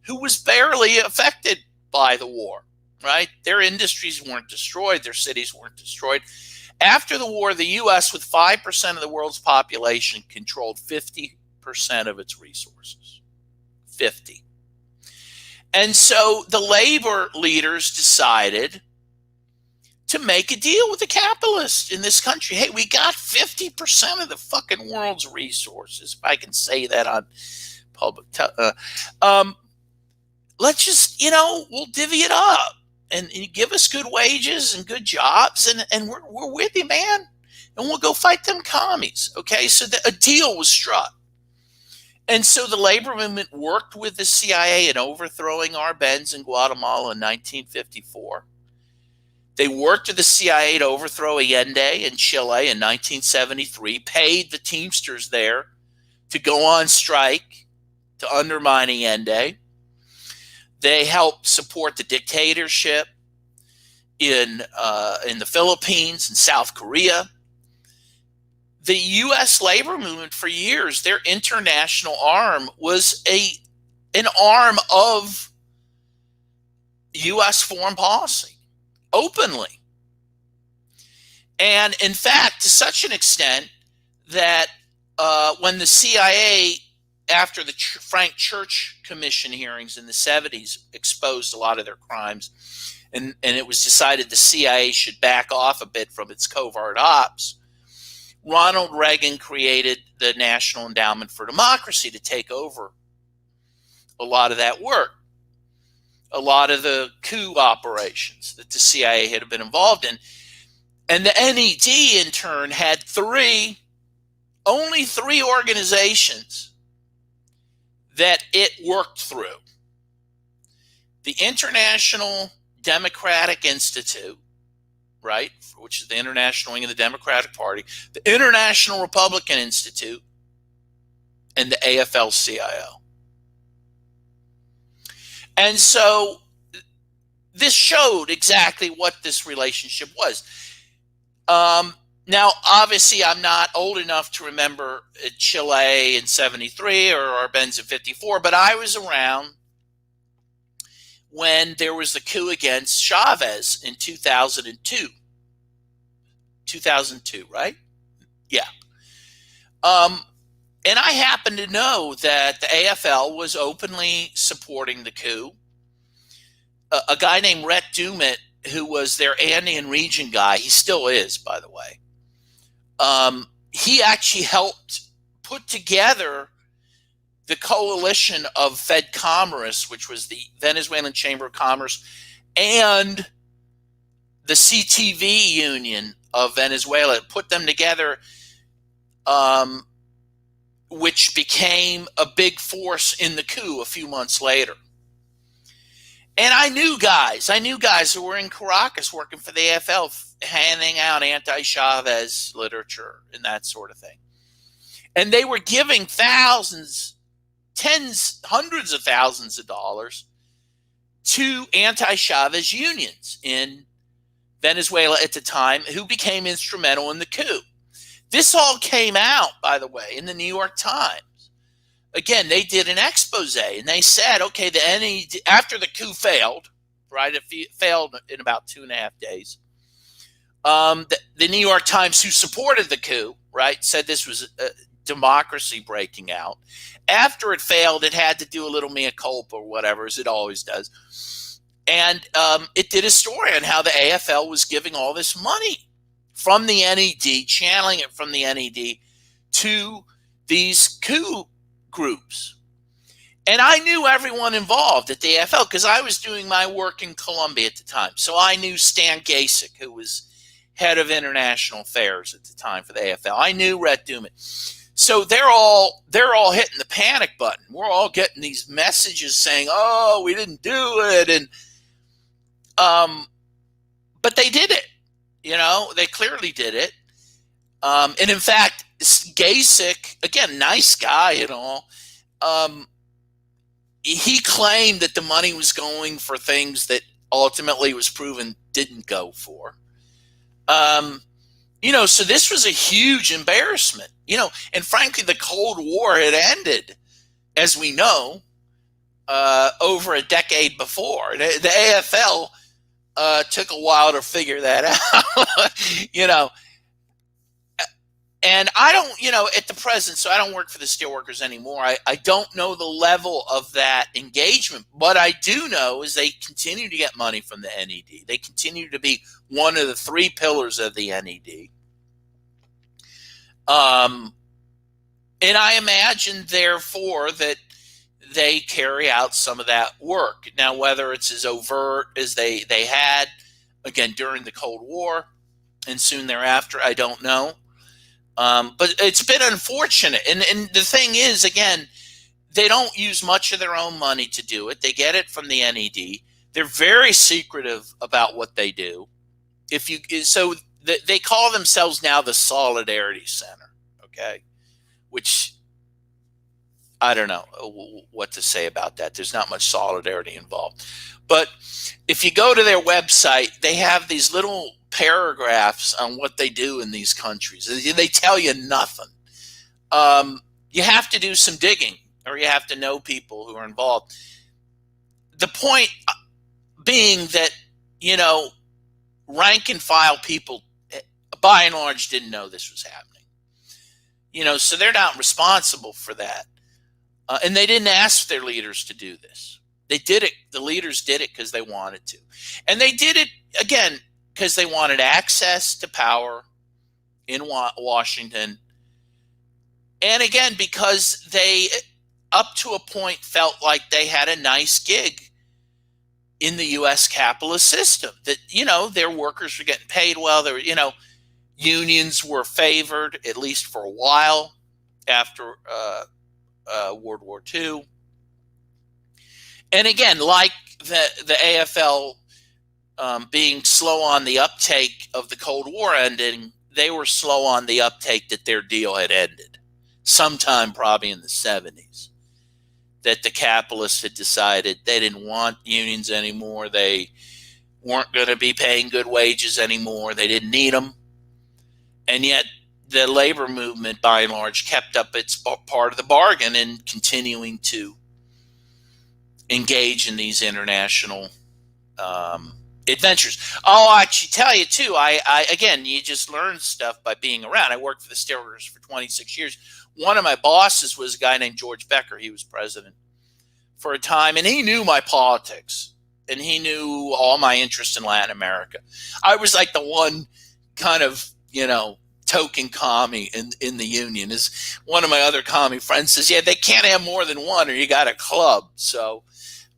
who was barely affected by the war, right? Their industries weren't destroyed. Their cities weren't destroyed. After the war, the U.S., with 5% of the world's population, controlled 50% of its resources. 50. And so the labor leaders decided to make a deal with the capitalists in this country. Hey, we got 50% of the fucking world's resources, if I can say that on public. Let's just, we'll divvy it up and give us good wages and good jobs, and we're with you, man. And we'll go fight them commies. Okay, so a deal was struck. And so the labor movement worked with the CIA in overthrowing Arbenz in Guatemala in 1954. They worked with the CIA to overthrow Allende in Chile in 1973, paid the Teamsters there to go on strike to undermine Allende. They helped support the dictatorship in the Philippines and South Korea. The U.S. labor movement for years, their international arm was an arm of U.S. foreign policy, openly. And in fact, to such an extent that when the CIA, after the Frank Church Commission hearings in the 70s, exposed a lot of their crimes, and it was decided the CIA should back off a bit from its covert ops, Ronald Reagan created the National Endowment for Democracy to take over a lot of that work, a lot of the coup operations that the CIA had been involved in. And the NED, in turn, had only three organizations that it worked through. The International Democratic Institute, right, which is the international wing of the Democratic Party, the International Republican Institute, and the AFL-CIO. And so this showed exactly what this relationship was. Now, obviously, I'm not old enough to remember Chile in 73 or Arbenz in 54, but I was around when there was the coup against Chavez in 2002. 2002, right? Yeah. And I happen to know that the AFL was openly supporting the coup. A guy named Rhett Dumit, who was their Andean region guy, he still is, by the way. He actually helped put together the coalition of Fed Commerce, which was the Venezuelan Chamber of Commerce, and the CTV Union of Venezuela, put them together, which became a big force in the coup a few months later. And I knew guys who were in Caracas working for the AFL, handing out anti-Chavez literature and that sort of thing. And they were giving thousands, tens, hundreds of thousands of dollars to anti-Chavez unions in Venezuela at the time, who became instrumental in the coup. This all came out, by the way, in the New York Times. Again, they did an expose, and they said, okay, the NED, after the coup failed, right? It failed in about 2.5 days. The New York Times, who supported the coup, right, said this was a democracy breaking out. After it failed, it had to do a little mea culpa or whatever, as it always does. And it did a story on how the AFL was giving all this money from the NED, channeling it from the NED to these coup groups. And I knew everyone involved at the AFL because I was doing my work in Colombia at the time. So I knew Stan Gasic, who was head of international affairs at the time for the AFL. I knew Rhett Dumit. So they're all hitting the panic button. We're all getting these messages saying, "Oh, we didn't do it," and but they did it. You know, they clearly did it. And in fact, Gasic, again, nice guy and all, he claimed that the money was going for things that ultimately was proven didn't go for. You know, so this was a huge embarrassment. You know, and frankly, the Cold War had ended, as we know, over a decade before. The AFL took a while to figure that out, you know. And I don't, you know, at the present, so I don't work for the steelworkers anymore. I don't know the level of that engagement. What I do know is they continue to get money from the NED. They continue to be one of the three pillars of the NED. And I imagine, therefore, that they carry out some of that work. Now, whether it's as overt as they had, again, during the Cold War and soon thereafter, I don't know. But it's been unfortunate. And the thing is, again, they don't use much of their own money to do it. They get it from the NED. They're very secretive about what they do. if you so they call themselves now the Solidarity Center, okay, which I don't know what to say about that. There's not much solidarity involved. But if you go to their website, they have these little paragraphs on what they do in these countries. They tell you nothing. You have to do some digging, or you have to know people who are involved. The point being that, rank and file people, by and large, didn't know this was happening. So they're not responsible for that. And they didn't ask their leaders to do this. They did it. The leaders did it because they wanted to. And they did it, again, because they wanted access to power in Washington. And again, because they, up to a point, felt like they had a nice gig in the U.S. capitalist system. That, their workers were getting paid well. They were, unions were favored, at least for a while after World War II. And again, like the AFL being slow on the uptake of the Cold War ending, they were slow on the uptake that their deal had ended sometime probably in the 70s, that the capitalists had decided they didn't want unions anymore. They weren't going to be paying good wages anymore. They didn't need them. And yet the labor movement, by and large, kept up its part of the bargain in continuing to engage in these international adventures. I'll actually tell you, too, I again, you just learn stuff by being around. I worked for the Steelworkers for 26 years. One of my bosses was a guy named George Becker. He was president for a time, and he knew my politics, and he knew all my interest in Latin America. I was like the one kind of, token commie in the union. As one of my other commie friends says, yeah, they can't have more than one or you got a club. So,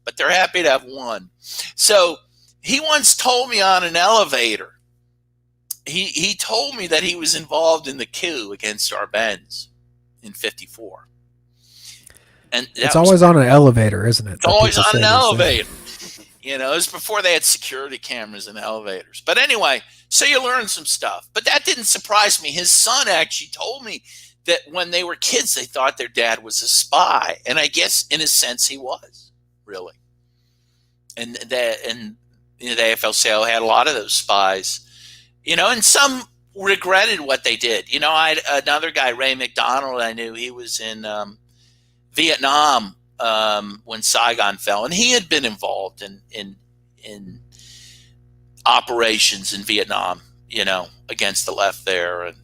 but they're happy to have one. So he once told me on an elevator, he told me that he was involved in the coup against Arbenz in 54. And it's always on an elevator, isn't it? It's always on an elevator. It was before they had security cameras in elevators. But anyway, so you learn some stuff. But that didn't surprise me. His son actually told me that when they were kids, they thought their dad was a spy. And I guess in a sense he was, really. And the AFL-CIO had a lot of those spies, and some regretted what they did. I had another guy, Ray McDonald, I knew. He was in Vietnam when Saigon fell, and he had been involved in operations in Vietnam, against the left there. And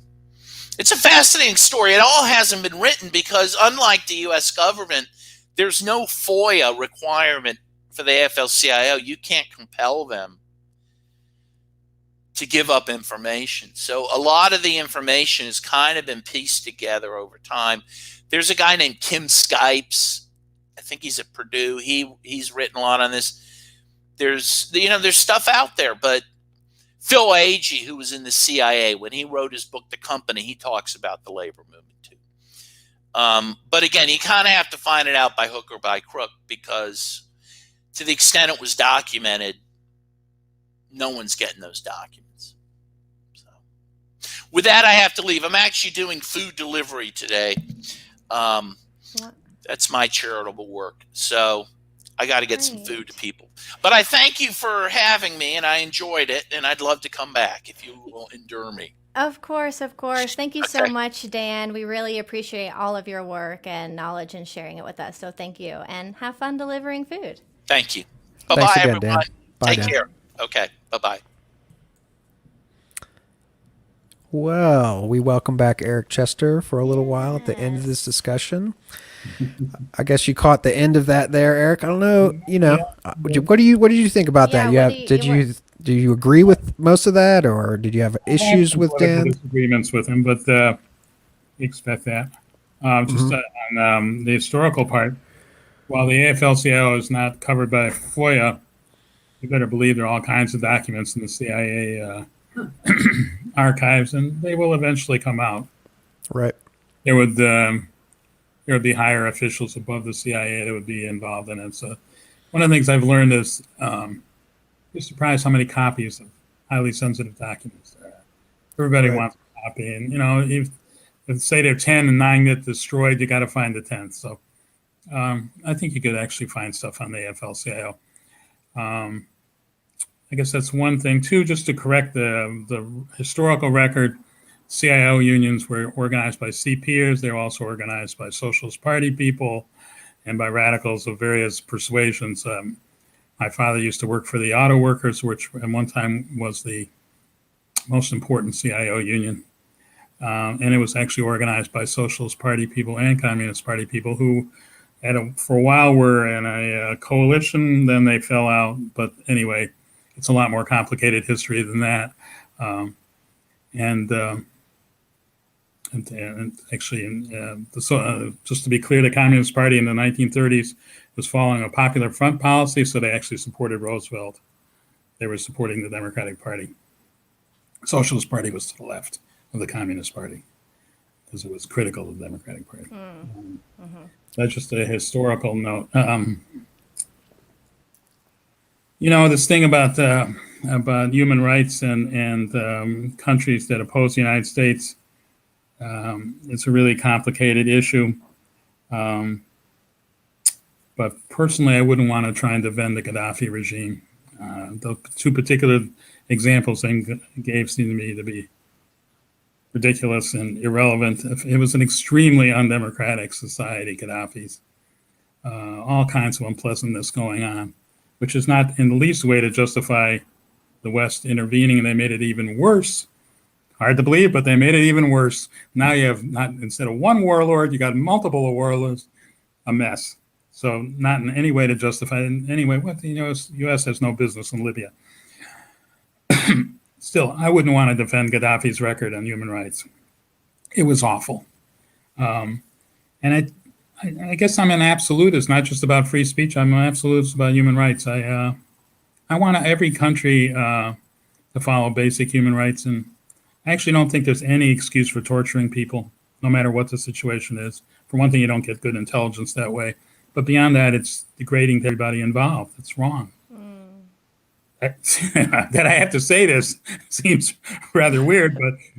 it's a fascinating story. It all hasn't been written because, unlike the U.S. government, there's no FOIA requirement for the AFL-CIO. You can't compel them to give up information. So a lot of the information has kind of been pieced together over time. There's a guy named Kim Skypes. I think he's at Purdue. He's written a lot on this. There's stuff out there, but Phil Agee, who was in the CIA, when he wrote his book, The Company, he talks about the labor movement too. But again, you kind of have to find it out by hook or by crook, because to the extent it was documented, no one's getting those documents. So with that, I have to leave. I'm actually doing food delivery today. That's my charitable work. So I got to get some food to people. But I thank you for having me, and I enjoyed it, and I'd love to come back if you will endure me. Of course, of course. Thank you so much, Dan. We really appreciate all of your work and knowledge and sharing it with us. So thank you, and have fun delivering food. Thank you. Bye-bye, everyone. Dan. Bye, Take Dan. care. Okay, bye-bye. Well, we welcome back Eric Chester for a little while at the end of this discussion. I guess you caught the end of that there, Eric. I don't know. What did you think about that? Do you agree with most of that, or did you have issues with Dan? Disagreements with him, but you expect that. Just on the historical part, while the AFL-CIO is not covered by FOIA, you better believe there are all kinds of documents in the CIA archives, and they will eventually come out. Right. There would be higher officials above the CIA that would be involved in it. So one of the things I've learned is you're surprised how many copies of highly sensitive documents. Everybody Right. wants a copy, and if say there are 10 and 9 get destroyed, you got to find the 10th. So I think you could actually find stuff on the AFL-CIO. I guess that's one thing. Two, just to correct the historical record, CIO unions were organized by CPers. They were also organized by Socialist Party people and by radicals of various persuasions. My father used to work for the auto workers, which at one time was the most important CIO union. And it was actually organized by Socialist Party people and Communist Party people who, for a while, were in a coalition. Then they fell out. But anyway, it's a lot more complicated history than that. And actually, just to be clear, the Communist Party in the 1930s was following a popular front policy, so they actually supported Roosevelt. They were supporting the Democratic Party. Socialist Party was to the left of the Communist Party because it was critical of the Democratic Party. That's just a historical note. This thing about human rights and countries that oppose the United States, it's a really complicated issue. But personally, I wouldn't want to try and defend the Gaddafi regime. The two particular examples I gave seem to me to be ridiculous and irrelevant. It was an extremely undemocratic society, Gaddafi's. All kinds of unpleasantness going on, which is not in the least way to justify the West intervening, and they made it even worse. Hard to believe, but they made it even worse. Now you have instead of one warlord, you got multiple warlords, a mess. So not in any way to justify it. Anyway, what the U.S. has no business in Libya. Still, I wouldn't want to defend Gaddafi's record on human rights. It was awful. And I guess I'm an absolutist, not just about free speech. I'm an absolutist about human rights. I want every country to follow basic human rights. And I actually don't think there's any excuse for torturing people, no matter what the situation is. For one thing, you don't get good intelligence that way. But beyond that, it's degrading to everybody involved. It's wrong. That I have to say this seems rather weird,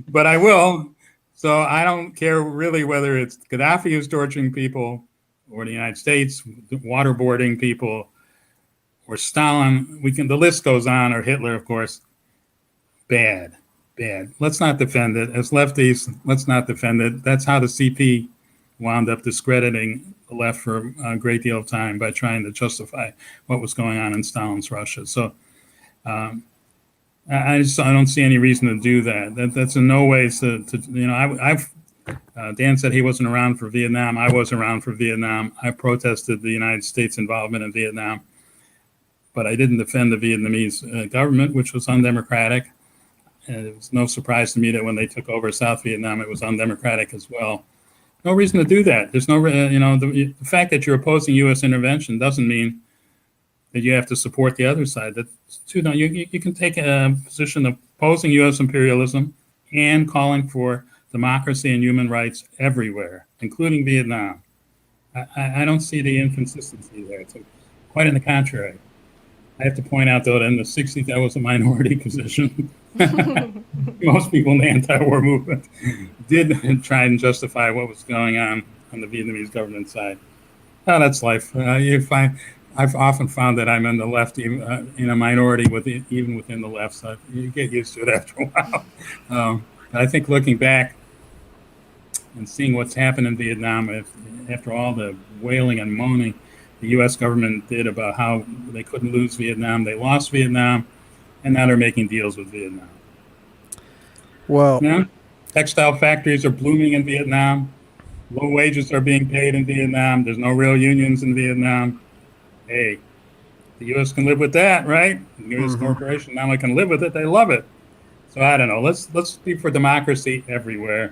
but I will. So I don't care really whether it's Gaddafi who's torturing people or the United States waterboarding people or Stalin. The list goes on, or Hitler, of course. Bad. Let's not defend it. As lefties, let's not defend it. That's how the CP wound up discrediting the left for a great deal of time by trying to justify what was going on in Stalin's Russia. So I don't see any reason to do that. That's in no way Dan said he wasn't around for Vietnam. I was around for Vietnam. I protested the United States involvement in Vietnam, but I didn't defend the Vietnamese government, which was undemocratic. And it was no surprise to me that when they took over South Vietnam, it was undemocratic as well. No reason to do that. There's no, the fact that you're opposing U.S. intervention doesn't mean that you have to support the other side. You can take a position opposing U.S. imperialism and calling for democracy and human rights everywhere, including Vietnam. I don't see the inconsistency there. It's quite on the contrary. I have to point out, though, that in the 60s, that was a minority position. Most people in the anti-war movement did try and justify what was going on the Vietnamese government side. Oh, that's life. I've often found that I'm in the left, in a minority even within the left. So you get used to it after a while. But I think looking back and seeing what's happened in Vietnam, after all the wailing and moaning the U.S. government did about how they couldn't lose Vietnam, they lost Vietnam, and now they're making deals with Vietnam. Well, Textile factories are blooming in Vietnam. Low wages are being paid in Vietnam. There's no real unions in Vietnam. Hey, the U.S. can live with that, right? The U.S. corporation not only can live with it, they love it. So I don't know. Let's be for democracy everywhere.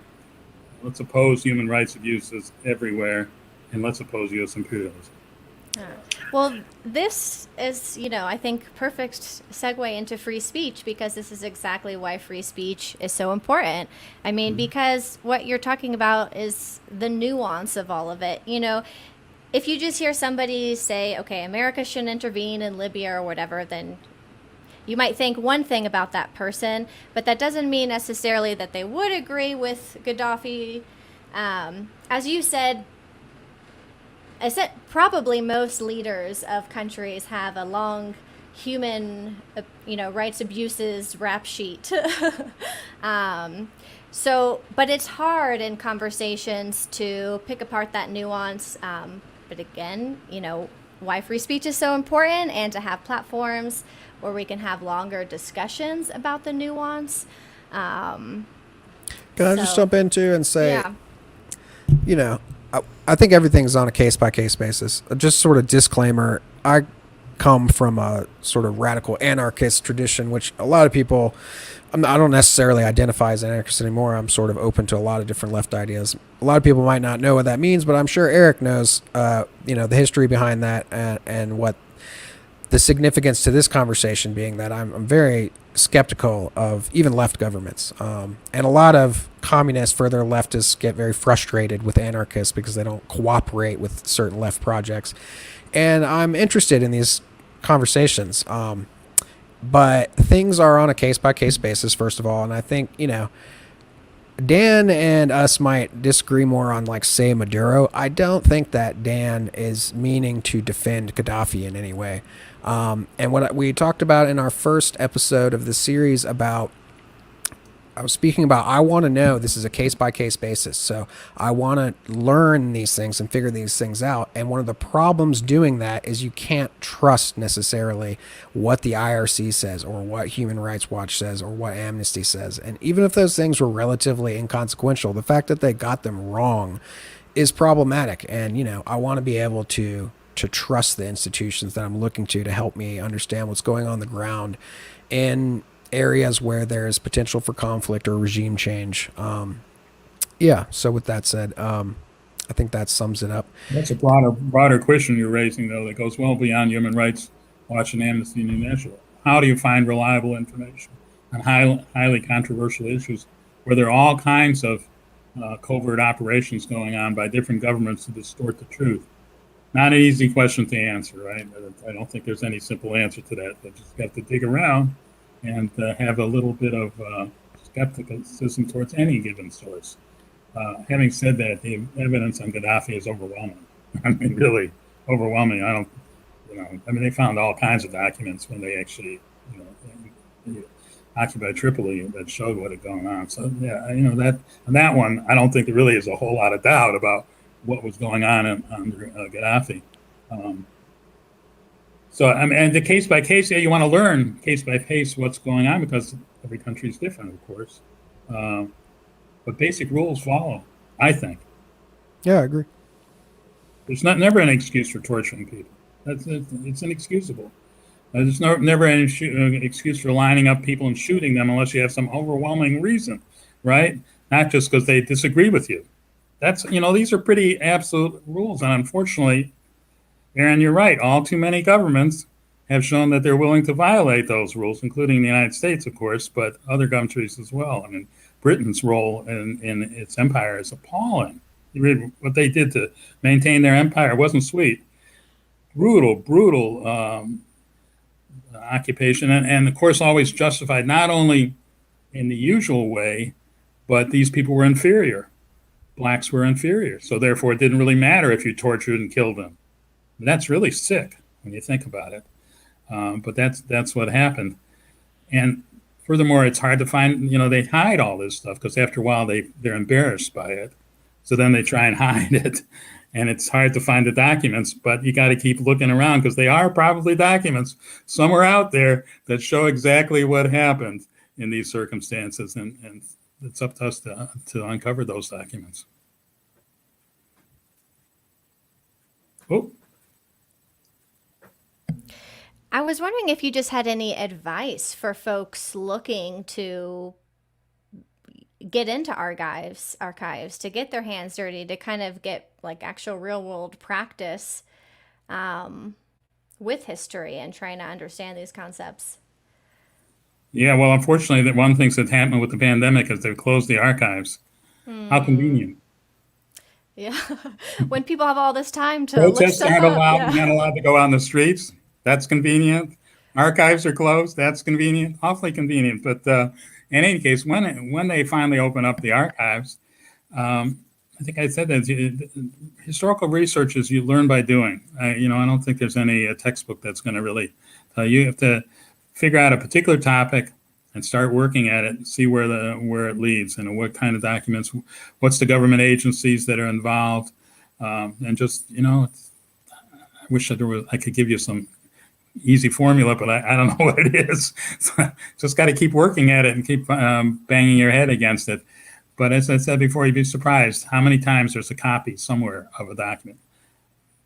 Let's oppose human rights abuses everywhere, and let's oppose U.S. imperialism. Well, this is, I think perfect segue into free speech, because this is exactly why free speech is so important. I mean, because what you're talking about is the nuance of all of it. If you just hear somebody say, okay, America shouldn't intervene in Libya or whatever, then you might think one thing about that person, but that doesn't mean necessarily that they would agree with Gaddafi. As you said, I said probably most leaders of countries have a long human, rights abuses rap sheet. But it's hard in conversations to pick apart that nuance. But again, why free speech is so important, and to have platforms where we can have longer discussions about the nuance. Can I just jump into and say, Yeah. I think everything's on a case-by-case basis. Just sort of disclaimer, I come from a sort of radical anarchist tradition, which a lot of people, I don't necessarily identify as an anarchist anymore. I'm sort of open to a lot of different left ideas. A lot of people might not know what that means, but I'm sure Eric knows, the history behind that and what the significance to this conversation being that I'm very skeptical of even left governments. And a lot of communists, further leftists, get very frustrated with anarchists because they don't cooperate with certain left projects. And I'm interested in these conversations. But things are on a case-by-case basis, first of all. And I think, Dan and us might disagree more on, like, say, Maduro. I don't think that Dan is meaning to defend Gaddafi in any way. And what we talked about in our first episode of the series I was speaking about, I want to know, this is a case-by-case basis. So I want to learn these things and figure these things out. And one of the problems doing that is you can't trust necessarily what the IRC says or what Human Rights Watch says or what Amnesty says. And even if those things were relatively inconsequential, the fact that they got them wrong is problematic. And, I want to be able to trust the institutions that I'm looking to help me understand what's going on the ground in areas where there's potential for conflict or regime change. So with that said, I think that sums it up. That's a broader question you're raising, though, that goes well beyond Human Rights Watch and Amnesty International. How do you find reliable information on highly controversial issues where there are all kinds of covert operations going on by different governments to distort the truth? Not an easy question to answer, right? I don't think there's any simple answer to that. They just have to dig around and have a little bit of skepticism towards any given source. Having said that, the evidence on Gaddafi is overwhelming. I mean, really overwhelming. They found all kinds of documents when they actually, occupied Tripoli that showed what had gone on. So yeah, that one, I don't think there really is a whole lot of doubt about what was going on under Gaddafi. And the case by case, you want to learn case by case what's going on because every country is different, of course. But basic rules follow, I think. Yeah, I agree. There's never an excuse for torturing people. It's inexcusable. There's never an excuse for lining up people and shooting them unless you have some overwhelming reason, right? Not just because they disagree with you. These are pretty absolute rules. And unfortunately, Aaron, you're right. All too many governments have shown that they're willing to violate those rules, including the United States, of course, but other countries as well. I mean, Britain's role in its empire is appalling. You read what they did to maintain their empire. It wasn't sweet. Brutal occupation. And of course, always justified not only in the usual way, but these people were inferior. Blacks were inferior. So therefore, it didn't really matter if you tortured and killed them. And that's really sick when you think about it. But that's what happened. And furthermore, it's hard to find, they hide all this stuff because after a while they're embarrassed by it. So then they try and hide it. And it's hard to find the documents, but you got to keep looking around because they are probably documents somewhere out there that show exactly what happened in these circumstances. And it's up to us to uncover those documents. Oh. I was wondering if you just had any advice for folks looking to get into archives, to get their hands dirty, to kind of get like actual real world practice with history and trying to understand these concepts. Yeah, well, unfortunately, that one thing that's happened with the pandemic is they've closed the archives. How convenient. Yeah, when people have all this time to protests look stuff aren't up. allowed. Yeah. You're not allowed to go out on the streets. That's convenient. archives are closed. That's convenient, awfully convenient. But in any case, when they finally open up the archives, I think I said that historical research is you learn by doing. I don't think there's any textbook that's going to really tell you. You have to figure out a particular topic and start working at it and see where it leads and what kind of documents, what's the government agencies that are involved, and just I wish I could give you some easy formula, but I don't know what it is. Just got to keep working at it and keep banging your head against it. But as I said before, you'd be surprised how many times there's a copy somewhere of a document.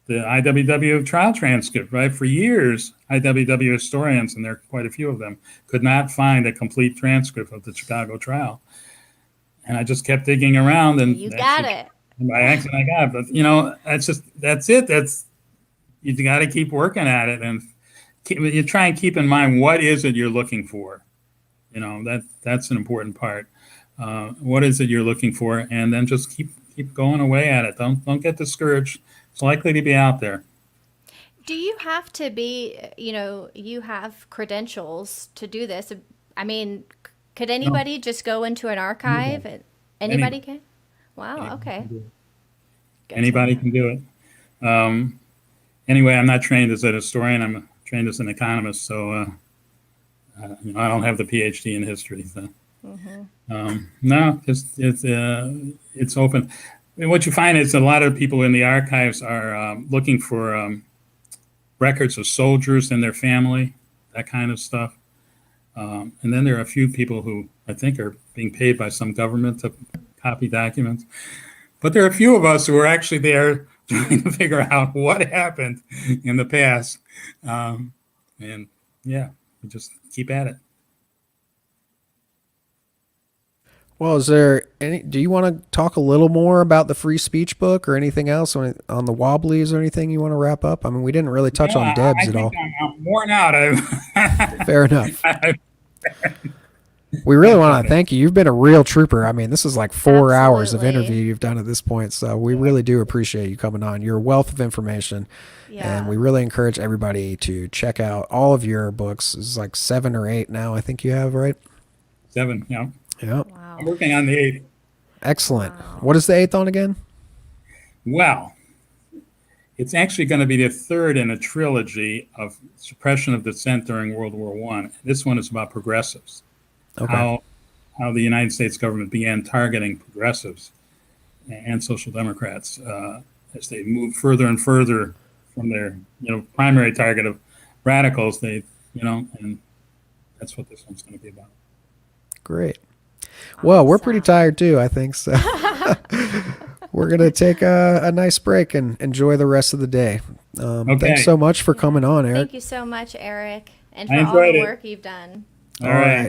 The IWW trial transcript, right? For years, IWW historians, and there are quite a few of them, could not find a complete transcript of the Chicago trial. And I just kept digging around, and You got it. By accident, I got it. But that's it. You got to keep working at it, and you try and keep in mind what is it you're looking for. That's an important part. What is it you're looking for, and then just keep going away at it. Don't get discouraged. It's likely to be out there. Do you have to be, you have credentials to do this? I mean, could anybody just go into an archive? Anybody can? Wow, okay. Anybody can do it. Anyway, I'm not trained as a historian. I'm trained as an economist, so I don't have the PhD in history. So. No, it's open. And what you find is a lot of people in the archives are looking for records of soldiers and their family, that kind of stuff. And then there are a few people who I think are being paid by some government to copy documents. But there are a few of us who are actually there trying to figure out what happened in the past. And yeah, we just keep at it. Well, do you want to talk a little more about the free speech book or anything else on the Wobblies or anything you want to wrap up? I mean, we didn't really touch on Debs at all. I'm worn out. Fair enough. We really want to thank you. You've been a real trooper. I mean, this is like 4 hours of interview you've done at this point. So we really do appreciate you coming on. You're a wealth of information. Yeah. And we really encourage everybody to check out all of your books. It's like 7 or 8 now, I think you have, right? 7, yeah. Yeah. Wow. I'm working on the 8th. Excellent. Wow. What is the 8th on again? Well, it's actually going to be the 3rd in a trilogy of suppression of dissent during World War I. This one is about progressives. Okay. How the United States government began targeting progressives and social democrats as they moved further and further from their primary target of radicals. And that's what this one's going to be about. Great. Well, we're pretty tired too, I think. So we're going to take a nice break and enjoy the rest of the day. Okay. Thanks so much for coming on, Eric. Thank you so much, Eric, and for all the work you've done. All right.